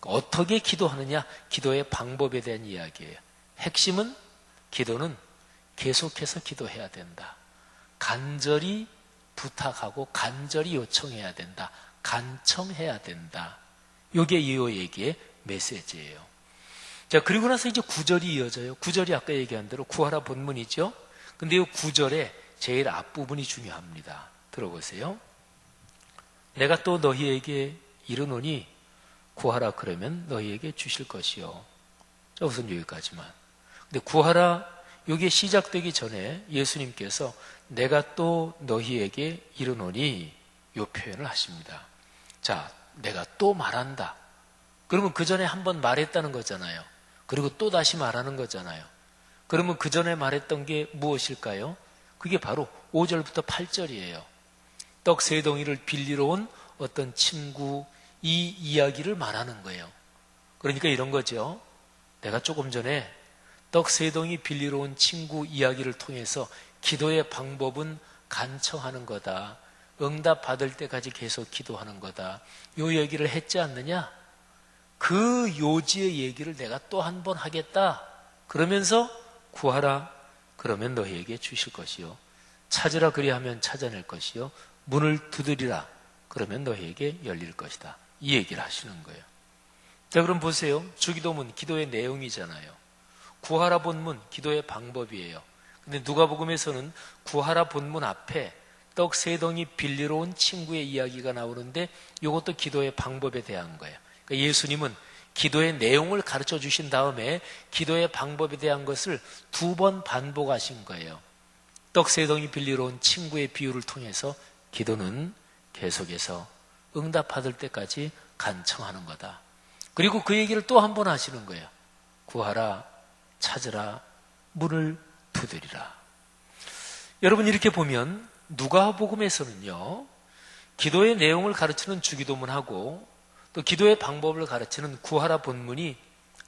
어떻게 기도하느냐, 기도의 방법에 대한 이야기예요. 핵심은 기도는 계속해서 기도해야 된다. 간절히 부탁하고 간절히 요청해야 된다. 간청해야 된다. 이게 이 얘기의 메시지예요. 자, 그리고 나서 이제 9절이 이어져요. 9절이 아까 얘기한 대로 구하라 본문이죠. 근데 이 9절의 제일 앞부분이 중요합니다. 들어보세요. 내가 또 너희에게 이르노니 구하라 그러면 너희에게 주실 것이요. 자, 우선 여기까지만. 근데 구하라, 이게 시작되기 전에 예수님께서 내가 또 너희에게 이르노니 이 표현을 하십니다. 자, 내가 또 말한다. 그러면 그 전에 한번 말했다는 거잖아요. 그리고 또 다시 말하는 거잖아요. 그러면 그 전에 말했던 게 무엇일까요? 그게 바로 5절부터 8절이에요. 떡 3덩이를 빌리러 온 어떤 친구, 이 이야기를 말하는 거예요. 그러니까 이런 거죠. 내가 조금 전에 떡 3덩이 빌리러 온 친구 이야기를 통해서 기도의 방법은 간청하는 거다. 응답 받을 때까지 계속 기도하는 거다. 요 얘기를 했지 않느냐? 그 요지의 얘기를 내가 또 한 번 하겠다. 그러면서 구하라. 그러면 너희에게 주실 것이요. 찾으라 그리하면 찾아낼 것이요. 문을 두드리라. 그러면 너희에게 열릴 것이다. 이 얘기를 하시는 거예요. 자, 그럼 보세요. 주기도문, 기도의 내용이잖아요. 구하라 본문, 기도의 방법이에요. 근데 누가복음에서는 구하라 본문 앞에 떡 3덩이 빌리러 온 친구의 이야기가 나오는데 이것도 기도의 방법에 대한 거예요. 그러니까 예수님은 기도의 내용을 가르쳐 주신 다음에 기도의 방법에 대한 것을 2번 반복하신 거예요. 떡 3덩이 빌리러 온 친구의 비유를 통해서 기도는 계속해서 응답받을 때까지 간청하는 거다. 그리고 그 얘기를 또 한 번 하시는 거예요. 구하라, 찾으라, 문을 두드리라. 여러분, 이렇게 보면 누가복음에서는요, 기도의 내용을 가르치는 주기도문하고 또 기도의 방법을 가르치는 구하라 본문이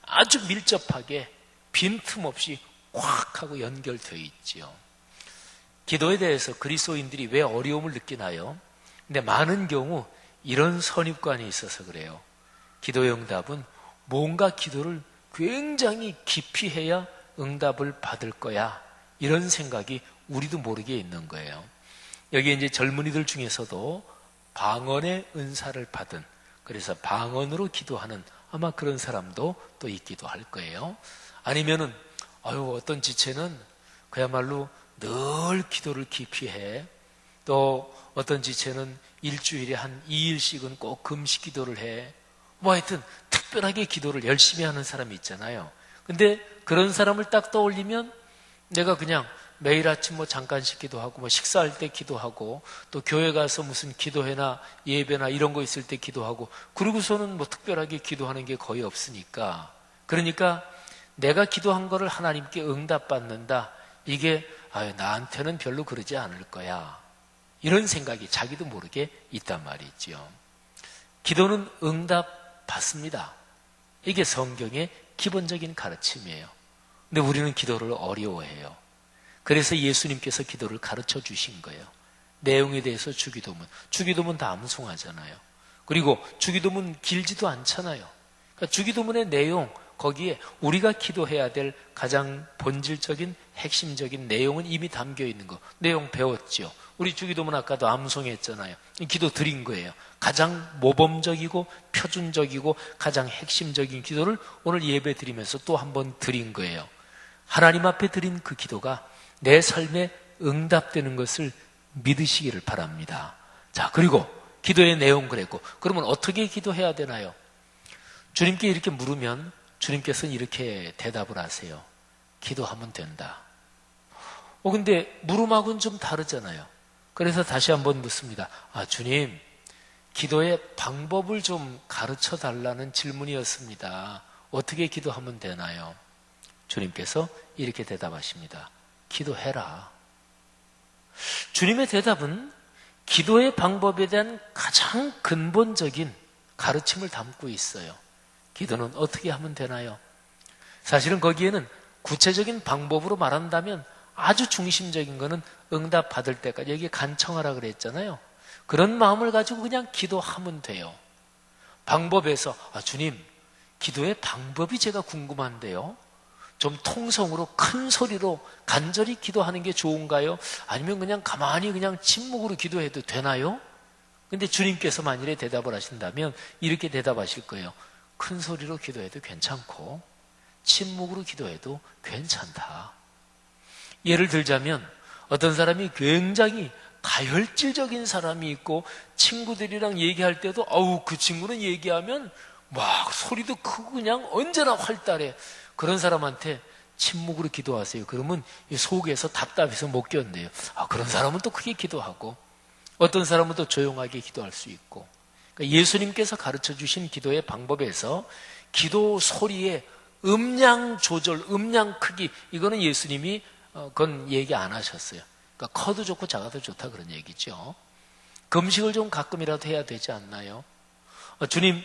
아주 밀접하게 빈틈없이 꽉 하고 연결되어 있지요. 기도에 대해서 그리스도인들이 왜 어려움을 느끼나요? 근데 많은 경우 이런 선입관이 있어서 그래요. 기도의 응답은 뭔가 기도를 굉장히 깊이 해야 응답을 받을 거야. 이런 생각이 우리도 모르게 있는 거예요. 여기 이제 젊은이들 중에서도 방언의 은사를 받은, 그래서 방언으로 기도하는 아마 그런 사람도 또 있기도 할 거예요. 아니면은 어떤 지체는 그야말로 늘 기도를 깊이 해. 또 어떤 지체는 일주일에 한 2일씩은 꼭 금식 기도를 해. 뭐 하여튼 특별하게 기도를 열심히 하는 사람이 있잖아요. 근데 그런 사람을 딱 떠올리면 내가 그냥 매일 아침 뭐 잠깐씩 기도하고 뭐 식사할 때 기도하고 또 교회 가서 무슨 기도회나 예배나 이런 거 있을 때 기도하고 그러고서는 뭐 특별하게 기도하는 게 거의 없으니까 그러니까 내가 기도한 거를 하나님께 응답받는다. 이게 나한테는 별로 그러지 않을 거야. 이런 생각이 자기도 모르게 있단 말이지요. 기도는 응답 받습니다. 이게 성경의 기본적인 가르침이에요. 근데 우리는 기도를 어려워해요. 그래서 예수님께서 기도를 가르쳐 주신 거예요. 내용에 대해서 주기도문 다 암송하잖아요. 그리고 주기도문 길지도 않잖아요. 그러니까 주기도문의 내용, 거기에 우리가 기도해야 될 가장 본질적인 핵심적인 내용은 이미 담겨 있는 거. 내용 배웠죠. 우리 주기도문 아까도 암송했잖아요. 기도 드린 거예요. 가장 모범적이고 표준적이고 가장 핵심적인 기도를 오늘 예배 드리면서 또 한 번 드린 거예요. 하나님 앞에 드린 그 기도가 내 삶에 응답되는 것을 믿으시기를 바랍니다. 자, 그리고 기도의 내용 그랬고, 그러면 어떻게 기도해야 되나요? 주님께 이렇게 물으면 주님께서는 이렇게 대답을 하세요. 기도하면 된다. 근데 물음하고는 좀 다르잖아요. 그래서 다시 한번 묻습니다. 주님, 기도의 방법을 좀 가르쳐 달라는 질문이었습니다. 어떻게 기도하면 되나요? 주님께서 이렇게 대답하십니다. 기도해라. 주님의 대답은 기도의 방법에 대한 가장 근본적인 가르침을 담고 있어요. 기도는 어떻게 하면 되나요? 사실은 거기에는 구체적인 방법으로 말한다면 아주 중심적인 거는 응답 받을 때까지 여기 간청하라 그랬잖아요. 그런 마음을 가지고 그냥 기도하면 돼요. 방법에서 주님, 기도의 방법이 제가 궁금한데요. 좀 통성으로 큰 소리로 간절히 기도하는 게 좋은가요? 아니면 그냥 가만히 그냥 침묵으로 기도해도 되나요? 근데 주님께서 만일에 대답을 하신다면 이렇게 대답하실 거예요. 큰 소리로 기도해도 괜찮고 침묵으로 기도해도 괜찮다. 예를 들자면 어떤 사람이 굉장히 다혈질적인 사람이 있고 친구들이랑 얘기할 때도 그 친구는 얘기하면 막 소리도 크고 그냥 언제나 활달해. 그런 사람한테 침묵으로 기도하세요. 그러면 속에서 답답해서 못 견뎌요. 그런 사람은 또 크게 기도하고 어떤 사람은 또 조용하게 기도할 수 있고. 그러니까 예수님께서 가르쳐 주신 기도의 방법에서 기도 소리의 음량 조절, 음량 크기, 이거는 예수님이 그건 얘기 안 하셨어요. 그러니까 커도 좋고 작아도 좋다 그런 얘기죠. 금식을 좀 가끔이라도 해야 되지 않나요? 주님,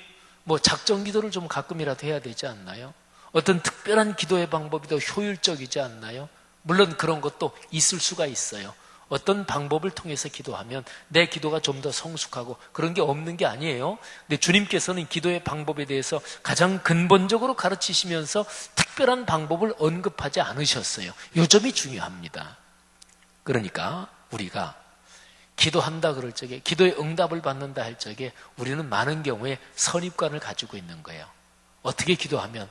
작정 기도를 좀 가끔이라도 해야 되지 않나요? 어떤 특별한 기도의 방법이 더 효율적이지 않나요? 물론 그런 것도 있을 수가 있어요. 어떤 방법을 통해서 기도하면 내 기도가 좀 더 성숙하고 그런 게 없는 게 아니에요. 근데 주님께서는 기도의 방법에 대해서 가장 근본적으로 가르치시면서 특별한 방법을 언급하지 않으셨어요. 이 점이 중요합니다. 그러니까 우리가 기도한다 그럴 적에, 기도의 응답을 받는다 할 적에 우리는 많은 경우에 선입관을 가지고 있는 거예요. 어떻게 기도하면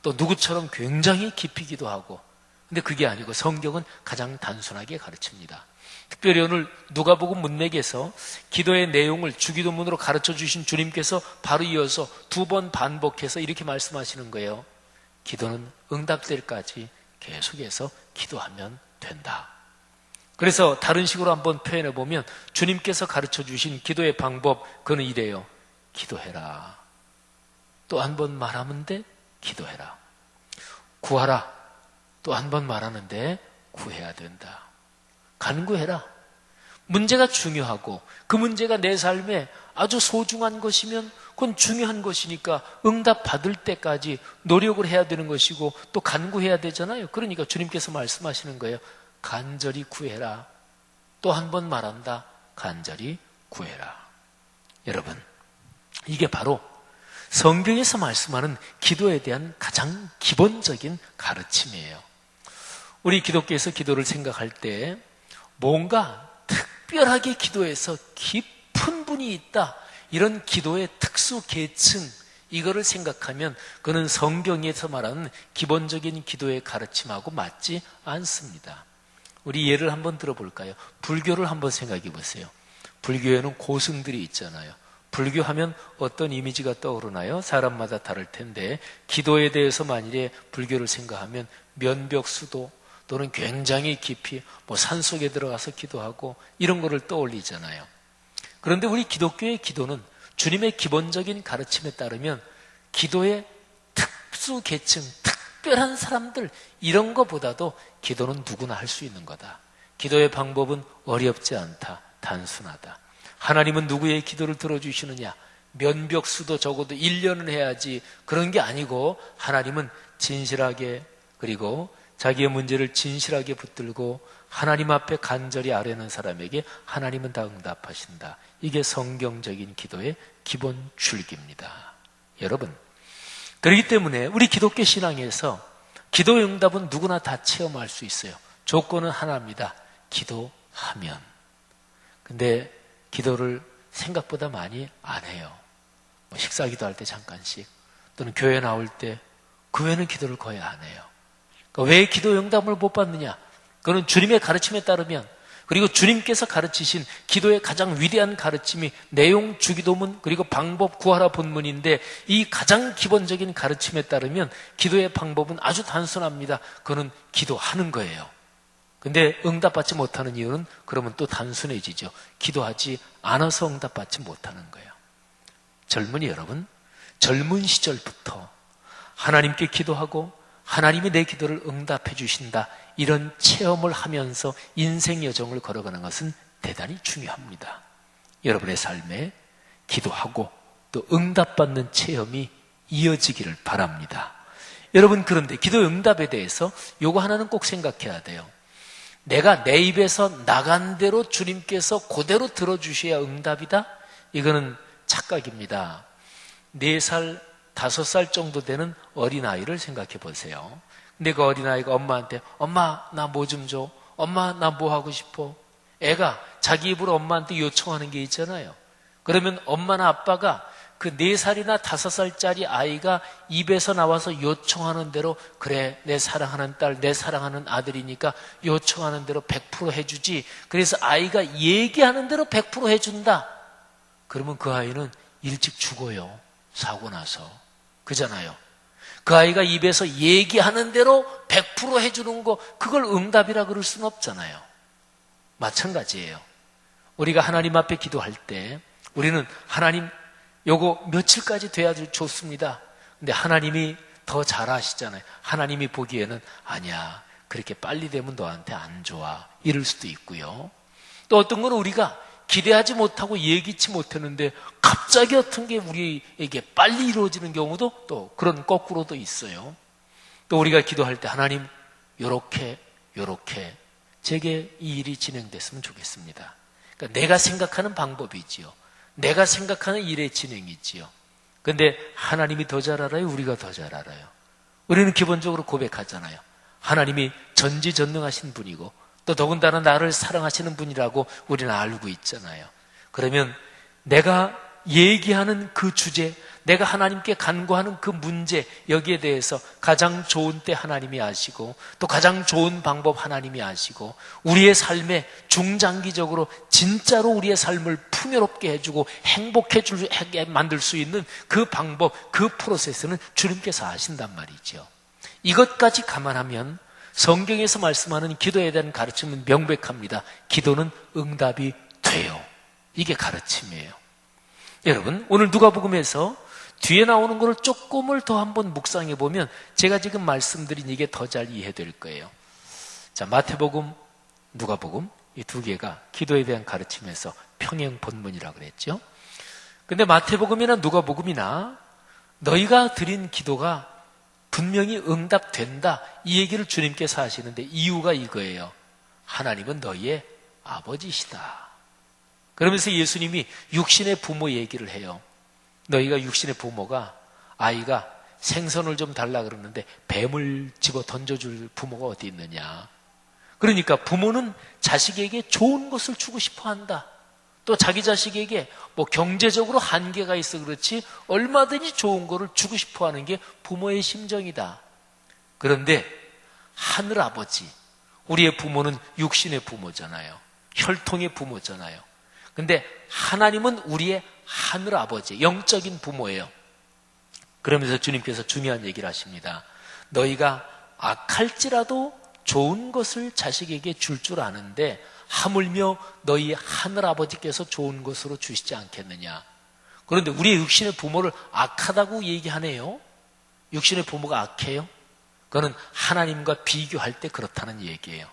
또 누구처럼 굉장히 깊이 기도하고, 근데 그게 아니고 성경은 가장 단순하게 가르칩니다. 특별히 오늘 누가복음 문맥에서 기도의 내용을 주기도문으로 가르쳐 주신 주님께서 바로 이어서 2번 반복해서 이렇게 말씀하시는 거예요. 기도는 응답될 때까지 계속해서 기도하면 된다. 그래서 다른 식으로 한번 표현해 보면 주님께서 가르쳐 주신 기도의 방법, 그는 이래요. 기도해라. 또 한 번 말하면 돼? 기도해라. 구하라. 또 한 번 말하는데 구해야 된다. 간구해라. 문제가 중요하고 그 문제가 내 삶에 아주 소중한 것이면 그건 중요한 것이니까 응답 받을 때까지 노력을 해야 되는 것이고 또 간구해야 되잖아요. 그러니까 주님께서 말씀하시는 거예요. 간절히 구해라. 또 한 번 말한다. 간절히 구해라. 여러분, 이게 바로 성경에서 말씀하는 기도에 대한 가장 기본적인 가르침이에요. 우리 기독교에서 기도를 생각할 때 뭔가 특별하게 기도해서 깊은 분이 있다, 이런 기도의 특수 계층, 이거를 생각하면 그는 성경에서 말하는 기본적인 기도의 가르침하고 맞지 않습니다. 우리 예를 한번 들어볼까요? 불교를 한번 생각해 보세요. 불교에는 고승들이 있잖아요. 불교하면 어떤 이미지가 떠오르나요? 사람마다 다를 텐데 기도에 대해서 만일에 불교를 생각하면 면벽수도, 또는 굉장히 깊이 산속에 들어가서 기도하고 이런 거를 떠올리잖아요. 그런데 우리 기독교의 기도는 주님의 기본적인 가르침에 따르면 기도의 특수 계층, 특별한 사람들 이런 거보다도 기도는 누구나 할 수 있는 거다. 기도의 방법은 어렵지 않다. 단순하다. 하나님은 누구의 기도를 들어주시느냐? 면벽수도 적어도 1년은 해야지 그런 게 아니고 하나님은 진실하게 그리고 자기의 문제를 진실하게 붙들고 하나님 앞에 간절히 아뢰는 사람에게 하나님은 다 응답하신다. 이게 성경적인 기도의 기본 줄기입니다. 여러분, 그렇기 때문에 우리 기독교 신앙에서 기도의 응답은 누구나 다 체험할 수 있어요. 조건은 하나입니다. 기도하면. 근데 기도를 생각보다 많이 안 해요. 식사 기도할 때 잠깐씩 또는 교회 나올 때 그 외에는 기도를 거의 안 해요. 그러니까 왜 기도 응답을 못 받느냐? 그건 주님의 가르침에 따르면 그리고 주님께서 가르치신 기도의 가장 위대한 가르침이 내용 주기도문 그리고 방법 구하라 본문인데 이 가장 기본적인 가르침에 따르면 기도의 방법은 아주 단순합니다. 그거는 기도하는 거예요. 근데 응답받지 못하는 이유는 그러면 또 단순해지죠. 기도하지 않아서 응답받지 못하는 거예요. 젊은이 여러분, 젊은 시절부터 하나님께 기도하고 하나님이 내 기도를 응답해 주신다. 이런 체험을 하면서 인생 여정을 걸어가는 것은 대단히 중요합니다. 여러분의 삶에 기도하고 또 응답받는 체험이 이어지기를 바랍니다. 여러분, 그런데 기도 응답에 대해서 요거 하나는 꼭 생각해야 돼요. 내가 내 입에서 나간 대로 주님께서 그대로 들어주셔야 응답이다? 이거는 착각입니다. 4살, 5살 정도 되는 어린아이를 생각해 보세요. 근데 그 어린아이가 엄마한테 엄마 나 뭐 좀 줘. 엄마 나 뭐 하고 싶어. 애가 자기 입으로 엄마한테 요청하는 게 있잖아요. 그러면 엄마나 아빠가 그 4살이나 5살짜리 아이가 입에서 나와서 요청하는 대로 그래 내 사랑하는 딸, 내 사랑하는 아들이니까 요청하는 대로 100% 해주지. 그래서 아이가 얘기하는 대로 100% 해준다. 그러면 그 아이는 일찍 죽어요. 사고 나서. 그잖아요. 그 아이가 입에서 얘기하는 대로 100% 해주는 거 그걸 응답이라 그럴 수는 없잖아요. 마찬가지예요. 우리가 하나님 앞에 기도할 때 우리는 하나님 요거 며칠까지 돼야 좋습니다. 근데 하나님이 더 잘 아시잖아요. 하나님이 보기에는 아니야. 그렇게 빨리 되면 너한테 안 좋아. 이럴 수도 있고요. 또 어떤 건 우리가 기대하지 못하고 예기치 못했는데 갑자기 어떤 게 우리에게 빨리 이루어지는 경우도 또 그런 거꾸로도 있어요. 또 우리가 기도할 때 하나님 요렇게 제게 이 일이 진행됐으면 좋겠습니다. 그러니까 내가 생각하는 방법이지요. 내가 생각하는 일의 진행이지요. 그런데 하나님이 더 잘 알아요? 우리가 더 잘 알아요? 우리는 기본적으로 고백하잖아요. 하나님이 전지전능하신 분이고 또 더군다나 나를 사랑하시는 분이라고 우리는 알고 있잖아요. 그러면 내가 얘기하는 그 주제, 내가 하나님께 간구하는 그 문제, 여기에 대해서 가장 좋은 때 하나님이 아시고 또 가장 좋은 방법 하나님이 아시고 우리의 삶에 중장기적으로 진짜로 우리의 삶을 풍요롭게 해주고 행복하게 만들 수 있는 그 방법, 그 프로세스는 주님께서 아신단 말이죠. 이것까지 감안하면 성경에서 말씀하는 기도에 대한 가르침은 명백합니다. 기도는 응답이 돼요. 이게 가르침이에요. 여러분, 오늘 누가복음에서 뒤에 나오는 것을 조금을 더 한번 묵상해 보면 제가 지금 말씀드린 이게 더 잘 이해될 거예요. 자, 마태복음, 누가복음 이 두 개가 기도에 대한 가르침에서 평행 본문이라고 그랬죠. 근데 마태복음이나 누가복음이나 너희가 드린 기도가 분명히 응답된다. 이 얘기를 주님께서 하시는데 이유가 이거예요. 하나님은 너희의 아버지시다. 그러면서 예수님이 육신의 부모 얘기를 해요. 너희가 육신의 부모가 아이가 생선을 좀 달라 그러는데 뱀을 집어 던져줄 부모가 어디 있느냐. 그러니까 부모는 자식에게 좋은 것을 주고 싶어 한다. 또 자기 자식에게 경제적으로 한계가 있어 그렇지 얼마든지 좋은 거를 주고 싶어 하는 게 부모의 심정이다. 그런데 하늘아버지, 우리의 부모는 육신의 부모잖아요. 혈통의 부모잖아요. 근데 하나님은 우리의 하늘아버지, 영적인 부모예요. 그러면서 주님께서 중요한 얘기를 하십니다. 너희가 악할지라도 좋은 것을 자식에게 줄 아는데 하물며 너희 하늘아버지께서 좋은 것으로 주시지 않겠느냐. 그런데 우리의 육신의 부모를 악하다고 얘기하네요. 육신의 부모가 악해요? 그거는 하나님과 비교할 때 그렇다는 얘기예요.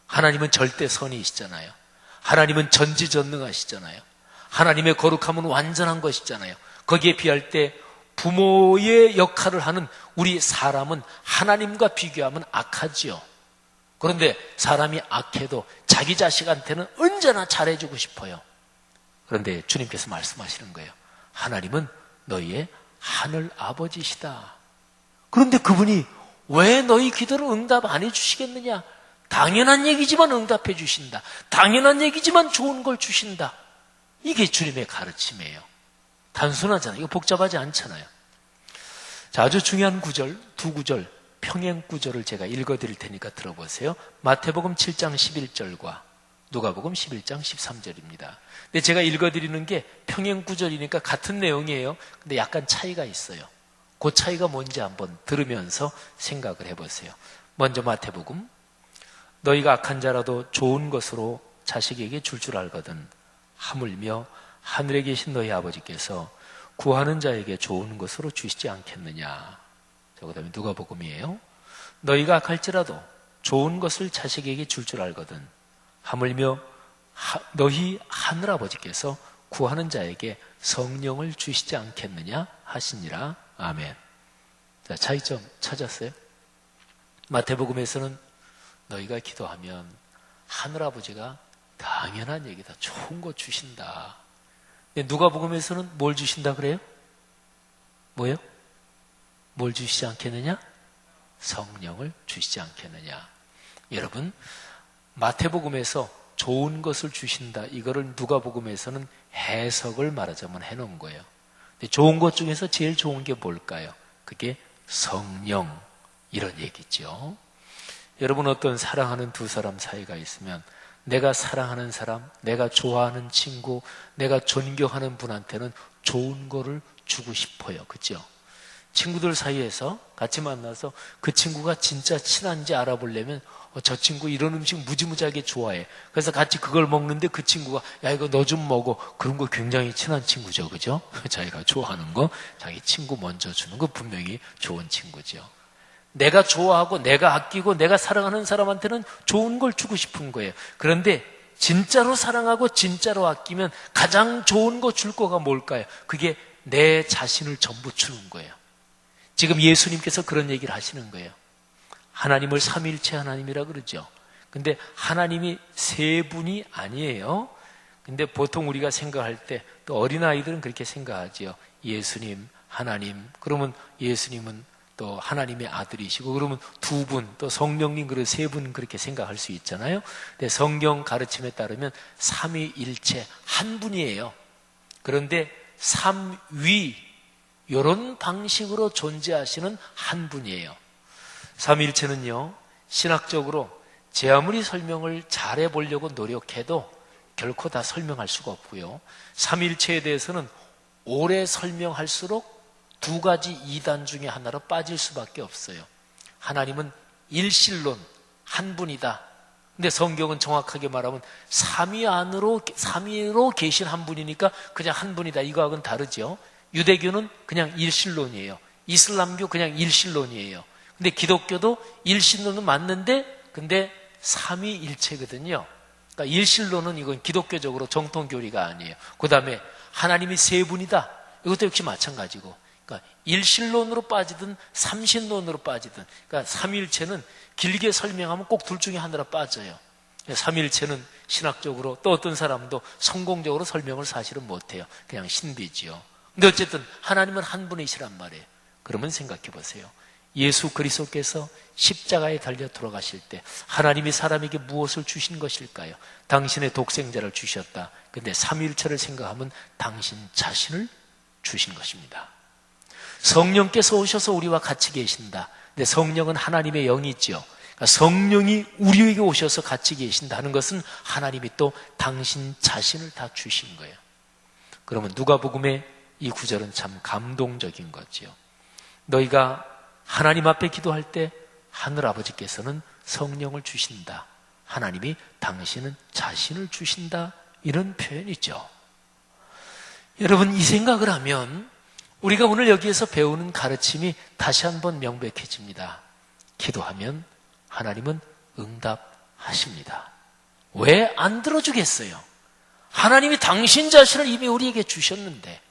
하나님은 절대 선이시잖아요. 하나님은 전지전능하시잖아요. 하나님의 거룩함은 완전한 것이잖아요. 거기에 비할 때 부모의 역할을 하는 우리 사람은 하나님과 비교하면 악하지요. 그런데 사람이 악해도 자기 자식한테는 언제나 잘해주고 싶어요. 그런데 주님께서 말씀하시는 거예요. 하나님은 너희의 하늘 아버지시다. 그런데 그분이 왜 너희 기도를 응답 안 해주시겠느냐? 당연한 얘기지만 응답해 주신다. 당연한 얘기지만 좋은 걸 주신다. 이게 주님의 가르침이에요. 단순하잖아요. 이거 복잡하지 않잖아요. 자, 아주 중요한 구절, 두 구절, 평행 구절을 제가 읽어드릴 테니까 들어보세요. 마태복음 7장 11절과 누가복음 11장 13절입니다. 근데 제가 읽어드리는 게 평행 구절이니까 같은 내용이에요. 근데 약간 차이가 있어요. 그 차이가 뭔지 한번 들으면서 생각을 해보세요. 먼저 마태복음. 너희가 악한 자라도 좋은 것으로 자식에게 줄 알거든 하물며 하늘에 계신 너희 아버지께서 구하는 자에게 좋은 것으로 주시지 않겠느냐. 그 다음에 누가복음이에요. 너희가 악할지라도 좋은 것을 자식에게 줄 알거든 하물며 너희 하늘아버지께서 구하는 자에게 성령을 주시지 않겠느냐 하시니라. 아멘. 자, 차이점 찾았어요? 마태복음에서는 너희가 기도하면 하늘아버지가 당연한 얘기다. 좋은 거 주신다. 근데 누가복음에서는 뭘 주신다 그래요? 뭐요? 뭘 주시지 않겠느냐? 성령을 주시지 않겠느냐. 여러분, 마태복음에서 좋은 것을 주신다. 이거를 누가복음에서는 해석을 말하자면 해놓은 거예요. 근데 좋은 것 중에서 제일 좋은 게 뭘까요? 그게 성령, 이런 얘기죠. 여러분, 어떤 사랑하는 두 사람 사이가 있으면 내가 사랑하는 사람, 내가 좋아하는 친구, 내가 존경하는 분한테는 좋은 거를 주고 싶어요. 그죠? 친구들 사이에서 같이 만나서 그 친구가 진짜 친한지 알아보려면 저 친구 이런 음식 무지무지하게 좋아해. 그래서 같이 그걸 먹는데 그 친구가 야 이거 너 좀 먹어. 그런 거 굉장히 친한 친구죠. 그죠? 자기가 좋아하는 거 자기 친구 먼저 주는 거 분명히 좋은 친구죠. 내가 좋아하고 내가 아끼고 내가 사랑하는 사람한테는 좋은 걸 주고 싶은 거예요. 그런데 진짜로 사랑하고 진짜로 아끼면 가장 좋은 거 줄 거가 뭘까요? 그게 내 자신을 전부 주는 거예요. 지금 예수님께서 그런 얘기를 하시는 거예요. 하나님을 삼위일체 하나님이라 그러죠. 근데 하나님이 세 분이 아니에요. 근데 보통 우리가 생각할 때 또 어린아이들은 그렇게 생각하지요. 예수님, 하나님. 그러면 예수님은 또 하나님의 아들이시고 그러면 두 분, 또 성령님 그런 세 분 그렇게 생각할 수 있잖아요. 근데 성경 가르침에 따르면 삼위일체 한 분이에요. 그런데 삼위 이런 방식으로 존재하시는 한 분이에요. 삼위일체는요, 신학적으로 제 아무리 설명을 잘해보려고 노력해도 결코 다 설명할 수가 없고요. 삼위일체에 대해서는 오래 설명할수록 두 가지 이단 중에 하나로 빠질 수밖에 없어요. 하나님은 일실론, 한 분이다. 근데 성경은 정확하게 말하면 삼위로 계신 한 분이니까 그냥 한 분이다. 이거하고는 다르죠. 유대교는 그냥 일실론이에요. 이슬람교 그냥 일실론이에요. 근데 기독교도 일실론은 맞는데 근데 삼위일체거든요. 그러니까 일실론은 이건 기독교적으로 정통교리가 아니에요. 그 다음에 하나님이 세 분이다. 이것도 역시 마찬가지고. 그러니까 일실론으로 빠지든 삼신론으로 빠지든, 그러니까 삼위일체는 길게 설명하면 꼭 둘 중에 하나로 빠져요. 삼위일체는 신학적으로 또 어떤 사람도 성공적으로 설명을 사실은 못해요. 그냥 신비지요. 근데 어쨌든 하나님은 한 분이시란 말이에요. 그러면 생각해 보세요. 예수 그리스도께서 십자가에 달려 돌아가실 때 하나님이 사람에게 무엇을 주신 것일까요? 당신의 독생자를 주셨다. 근데 삼위일체를 생각하면 당신 자신을 주신 것입니다. 성령께서 오셔서 우리와 같이 계신다. 근데 성령은 하나님의 영이지요. 그러니까 성령이 우리에게 오셔서 같이 계신다는 것은 하나님이 또 당신 자신을 다 주신 거예요. 그러면 누가복음의 이 구절은 참 감동적인 거지요. 너희가 하나님 앞에 기도할 때 하늘아버지께서는 성령을 주신다. 하나님이 당신은 자신을 주신다. 이런 표현이죠. 여러분, 이 생각을 하면 우리가 오늘 여기에서 배우는 가르침이 다시 한번 명백해집니다. 기도하면 하나님은 응답하십니다. 왜 안 들어주겠어요? 하나님이 당신 자신을 이미 우리에게 주셨는데.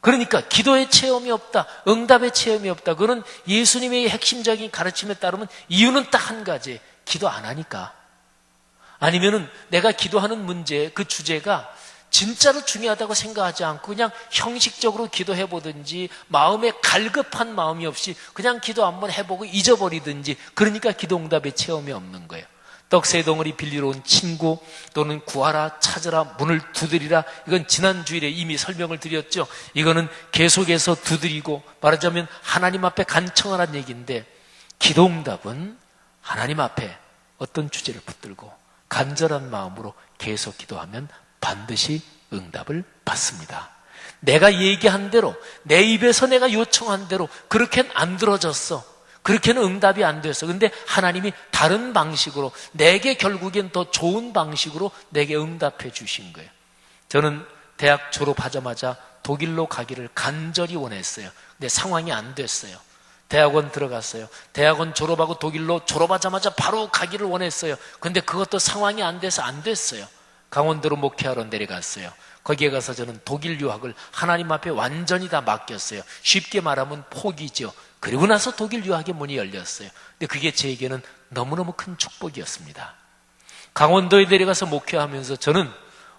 그러니까 기도의 체험이 없다, 응답의 체험이 없다. 그건 예수님의 핵심적인 가르침에 따르면 이유는 딱 한 가지, 기도 안 하니까. 아니면은 내가 기도하는 문제, 그 주제가 진짜로 중요하다고 생각하지 않고 그냥 형식적으로 기도해 보든지, 마음에 갈급한 마음이 없이 그냥 기도 한번 해보고 잊어버리든지, 그러니까 기도 응답의 체험이 없는 거예요. 떡 세 덩어리 빌리러 온 친구, 또는 구하라, 찾으라, 문을 두드리라, 이건 지난 주일에 이미 설명을 드렸죠. 이거는 계속해서 두드리고, 말하자면 하나님 앞에 간청하라는 얘기인데, 기도 응답은 하나님 앞에 어떤 주제를 붙들고 간절한 마음으로 계속 기도하면 반드시 응답을 받습니다. 내가 얘기한 대로, 내 입에서 내가 요청한 대로 그렇게는 안 들어졌어. 그렇게는 응답이 안 됐어. 근데 하나님이 다른 방식으로, 내게 결국엔 더 좋은 방식으로 내게 응답해 주신 거예요. 저는 대학 졸업하자마자 독일로 가기를 간절히 원했어요. 근데 상황이 안 됐어요. 대학원 들어갔어요. 대학원 졸업하고 독일로 졸업하자마자 바로 가기를 원했어요. 근데 그것도 상황이 안 돼서 안 됐어요. 강원도로 목회하러 내려갔어요. 거기에 가서 저는 독일 유학을 하나님 앞에 완전히 다 맡겼어요. 쉽게 말하면 포기죠. 그리고 나서 독일 유학의 문이 열렸어요. 근데 그게 제게는 너무너무 큰 축복이었습니다. 강원도에 내려가서 목회하면서 저는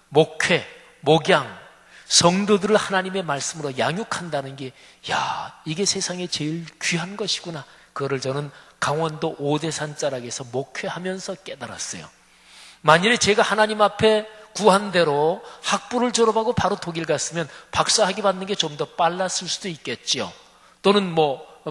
목회, 목양, 성도들을 하나님의 말씀으로 양육한다는 게, 이게 세상에 제일 귀한 것이구나. 그거를 저는 강원도 오대산 자락에서 목회하면서 깨달았어요. 만일에 제가 하나님 앞에 구한 대로 학부를 졸업하고 바로 독일 갔으면 박사학위 받는 게 좀 더 빨랐을 수도 있겠죠. 또는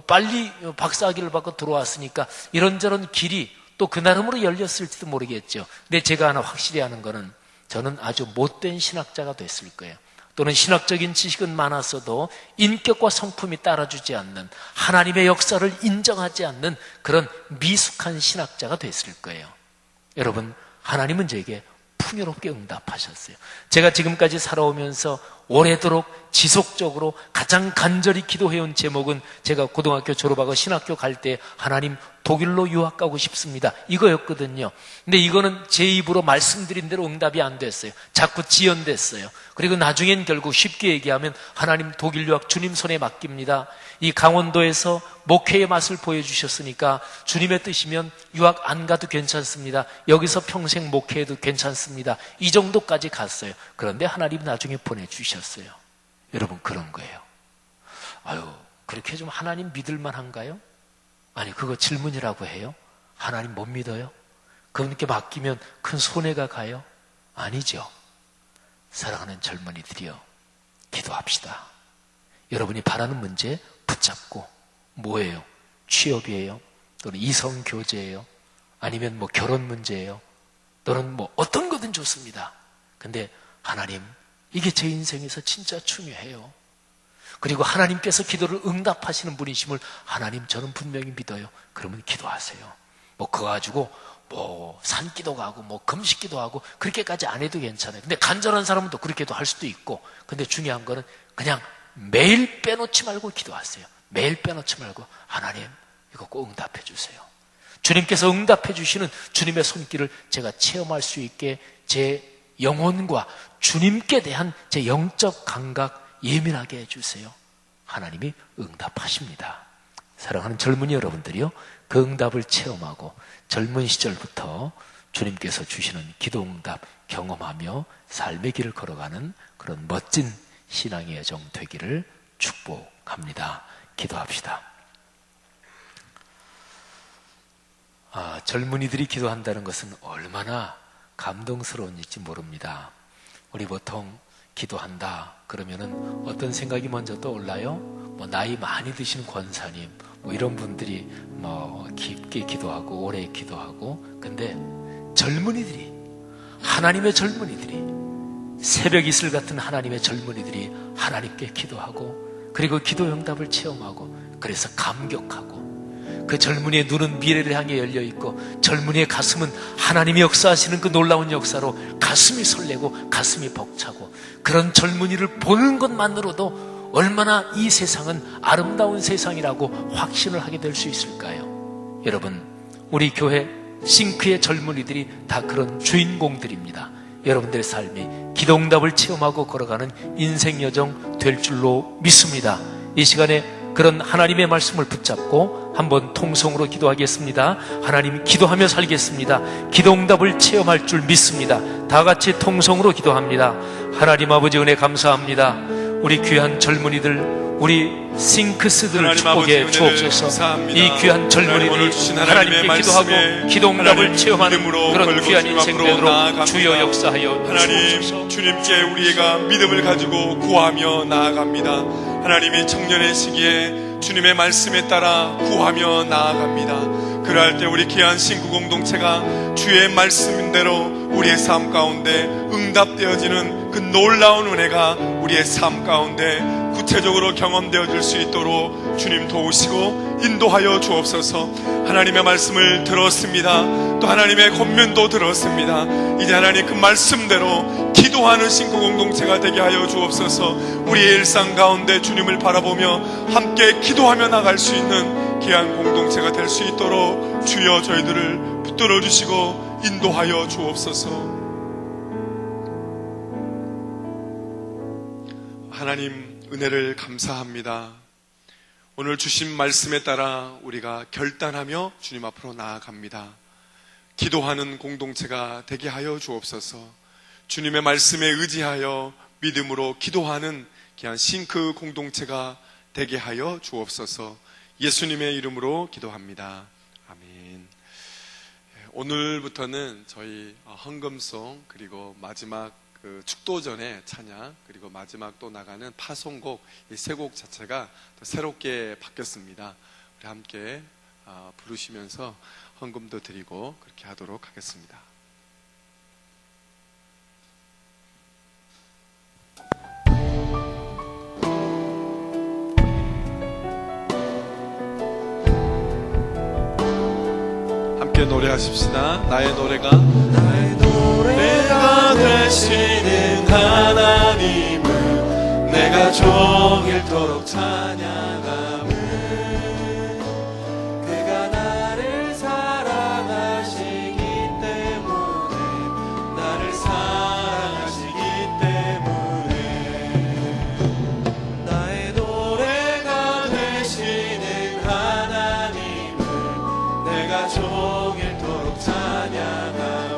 빨리 박사학위를 받고 들어왔으니까 이런저런 길이 또 그 나름으로 열렸을지도 모르겠죠. 근데 제가 하나 확실히 아는 거는, 저는 아주 못된 신학자가 됐을 거예요. 또는 신학적인 지식은 많았어도 인격과 성품이 따라주지 않는, 하나님의 역사를 인정하지 않는 그런 미숙한 신학자가 됐을 거예요. 여러분, 하나님은 저에게 풍요롭게 응답하셨어요. 제가 지금까지 살아오면서 오래도록 지속적으로 가장 간절히 기도해온 제목은, 제가 고등학교 졸업하고 신학교 갈 때 하나님 독일로 유학 가고 싶습니다, 이거였거든요. 근데 이거는 제 입으로 말씀드린 대로 응답이 안 됐어요. 자꾸 지연됐어요. 그리고 나중엔 결국 쉽게 얘기하면 하나님 독일 유학 주님 손에 맡깁니다. 이 강원도에서 목회의 맛을 보여주셨으니까 주님의 뜻이면 유학 안 가도 괜찮습니다. 여기서 평생 목회해도 괜찮습니다. 이 정도까지 갔어요. 그런데 하나님 나중에 보내주셨어요. 여러분, 그런 거예요. 그렇게 좀 하나님 믿을 만한가요? 아니, 그거 질문이라고 해요? 하나님 못 믿어요? 그분께 맡기면 큰 손해가 가요? 아니죠. 사랑하는 젊은이들이여, 기도합시다. 여러분이 바라는 문제 붙잡고, 뭐예요? 취업이에요? 또는 이성 교제예요? 아니면 결혼 문제예요? 또는 어떤 거든 좋습니다. 근데 하나님, 이게 제 인생에서 진짜 중요해요. 그리고 하나님께서 기도를 응답하시는 분이심을 하나님, 저는 분명히 믿어요. 그러면 기도하세요. 그거 가지고 산기도 가고 금식기도 하고 그렇게까지 안 해도 괜찮아요. 근데 간절한 사람은 또 그렇게도 할 수도 있고, 근데 중요한 거는 그냥 매일 빼놓지 말고 기도하세요. 매일 빼놓지 말고, 하나님 이거 꼭 응답해 주세요. 주님께서 응답해 주시는 주님의 손길을 제가 체험할 수 있게 제 영혼과 주님께 대한 제 영적 감각 예민하게 해주세요. 하나님이 응답하십니다. 사랑하는 젊은이 여러분들이요, 그 응답을 체험하고 젊은 시절부터 주님께서 주시는 기도 응답 경험하며 삶의 길을 걸어가는 그런 멋진 신앙의 여정 되기를 축복합니다. 기도합시다. 젊은이들이 기도한다는 것은 얼마나 감동스러운지 모릅니다. 우리 보통 기도한다 그러면은 어떤 생각이 먼저 떠올라요? 나이 많이 드신 권사님, 이런 분들이 깊게 기도하고 오래 기도하고. 근데 젊은이들이, 하나님의 젊은이들이, 새벽 이슬 같은 하나님의 젊은이들이 하나님께 기도하고, 그리고 기도 응답을 체험하고, 그래서 감격하고, 그 젊은이의 눈은 미래를 향해 열려 있고 젊은이의 가슴은 하나님이 역사하시는 그 놀라운 역사로 가슴이 설레고 가슴이 벅차고, 그런 젊은이를 보는 것만으로도 얼마나 이 세상은 아름다운 세상이라고 확신을 하게 될 수 있을까요? 여러분, 우리 교회 싱크의 젊은이들이 다 그런 주인공들입니다. 여러분들의 삶이 기도응답을 체험하고 걸어가는 인생 여정 될 줄로 믿습니다. 이 시간에 그런 하나님의 말씀을 붙잡고 한번 통성으로 기도하겠습니다. 하나님, 기도하며 살겠습니다. 기도응답을 체험할 줄 믿습니다. 다 같이 통성으로 기도합니다. 하나님 아버지, 은혜 감사합니다. 우리 귀한 젊은이들, 우리 싱크스들을 축복해 주옵소서. 이 귀한 젊은이들이 하나님께 기도하고 기도응답을 체험하는 그런 귀한 인생 되도록 주여 역사하여 하나님, 주옵소서. 주님께 우리가 믿음을 가지고 구하며 나아갑니다. 하나님이 청년의 시기에 주님의 말씀에 따라 구하며 나아갑니다. 그럴 때 우리 귀한 싱크 공동체가 주의 말씀대로 우리의 삶 가운데 응답되어지는 그 놀라운 은혜가 우리의 삶 가운데 구체적으로 경험되어질 수 있도록 주님 도우시고 인도하여 주옵소서. 하나님의 말씀을 들었습니다. 또 하나님의 권면도 들었습니다. 이제 하나님 그 말씀대로 기도하는 싱크 공동체가 되게 하여 주옵소서. 우리의 일상 가운데 주님을 바라보며 함께 기도하며 나갈 수 있는 귀한 공동체가 될 수 있도록 주여 저희들을 붙들어 주시고 인도하여 주옵소서. 하나님, 은혜를 감사합니다. 오늘 주신 말씀에 따라 우리가 결단하며 주님 앞으로 나아갑니다. 기도하는 공동체가 되게 하여 주옵소서. 주님의 말씀에 의지하여 믿음으로 기도하는 귀한 싱크 공동체가 되게 하여 주옵소서. 예수님의 이름으로 기도합니다. 아멘. 오늘부터는 저희 헌금송, 그리고 마지막 축도 전에 찬양, 그리고 마지막 또 나가는 파송곡, 이 세 곡 자체가 또 새롭게 바뀌었습니다. 우리 함께 부르시면서 헌금도 드리고 그렇게 하도록 하겠습니다. 함께 노래하십시다. 나의 노래가 되시는 하나님을 내가 종일토록 찬양함은 그가 나를 사랑하시기 때문에, 나를 사랑하시기 때문에 나의 노래가 되시는 하나님을 내가 종일토록 찬양함은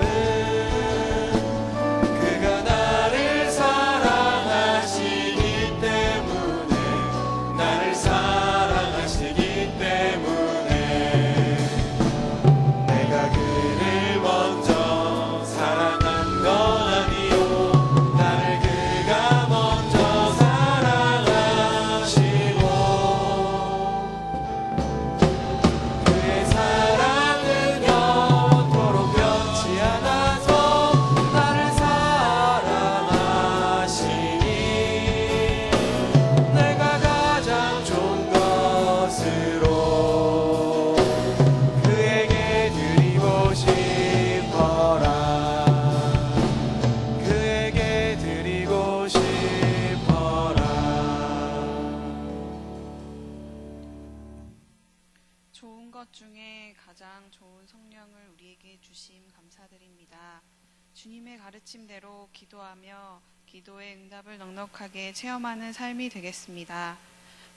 주님의 가르침대로 기도하며 기도의 응답을 넉넉하게 체험하는 삶이 되겠습니다.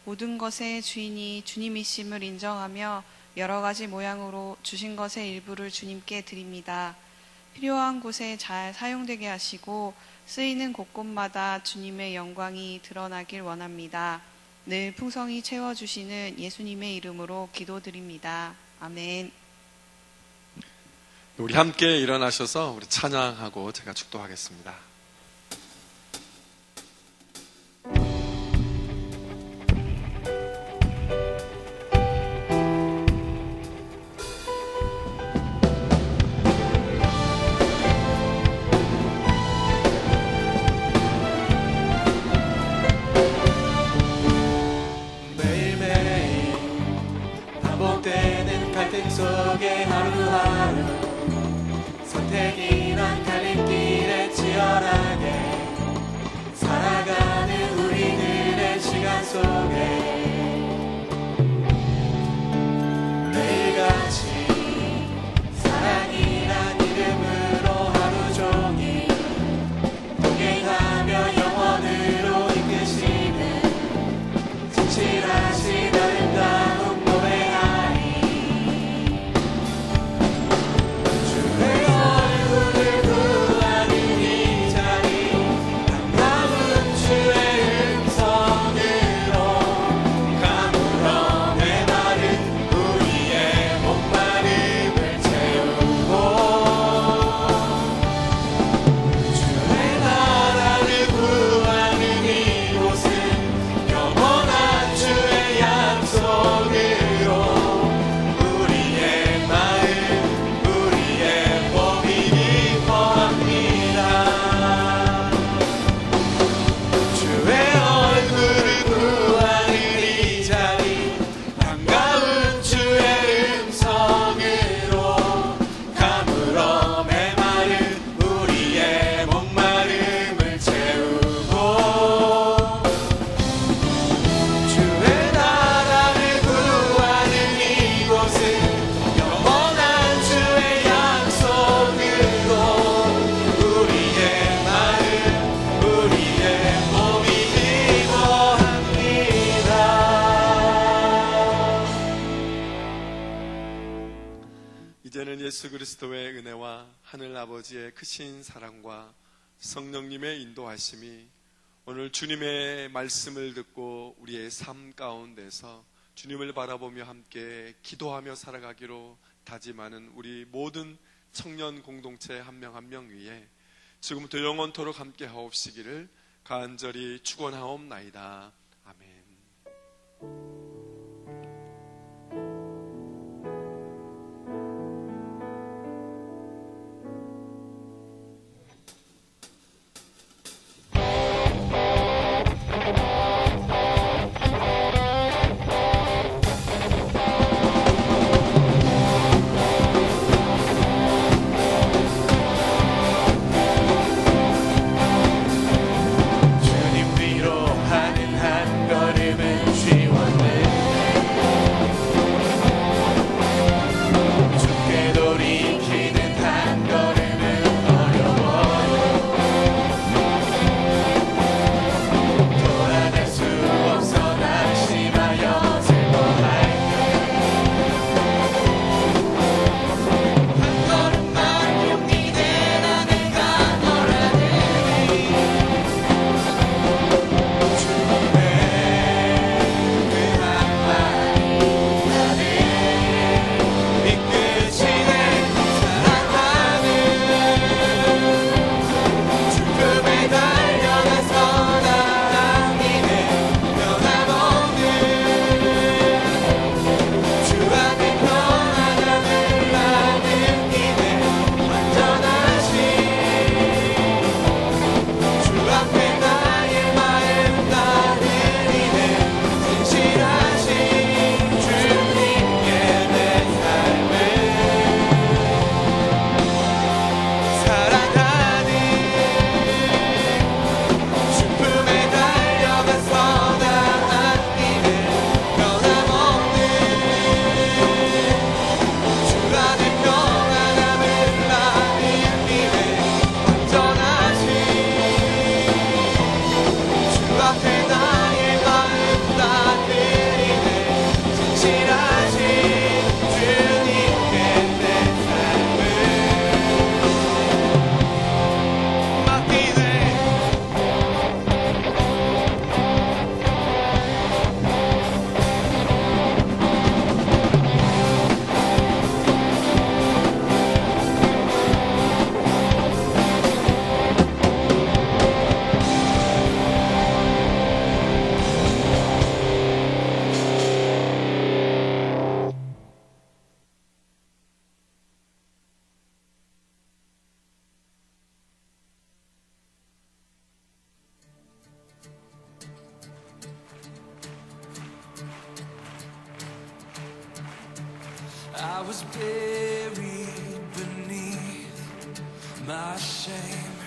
모든 것의 주인이 주님이심을 인정하며 여러 가지 모양으로 주신 것의 일부를 주님께 드립니다. 필요한 곳에 잘 사용되게 하시고 쓰이는 곳곳마다 주님의 영광이 드러나길 원합니다. 늘 풍성히 채워주시는 예수님의 이름으로 기도드립니다. 아멘. 우리 함께 일어나셔서 우리 찬양하고 제가 축도하겠습니다. 매일매일 반복되는 예수 그리스도의 은혜와 하늘 아버지의 크신 사랑과 성령님의 인도하심이 오늘 주님의 말씀을 듣고 우리의 삶 가운데서 주님을 바라보며 함께 기도하며 살아가기로 다짐하는 우리 모든 청년 공동체 한 명 한 명 위에 지금부터 영원토록 함께 하옵시기를 간절히 축원하옵나이다. 아멘. I was buried beneath my shame.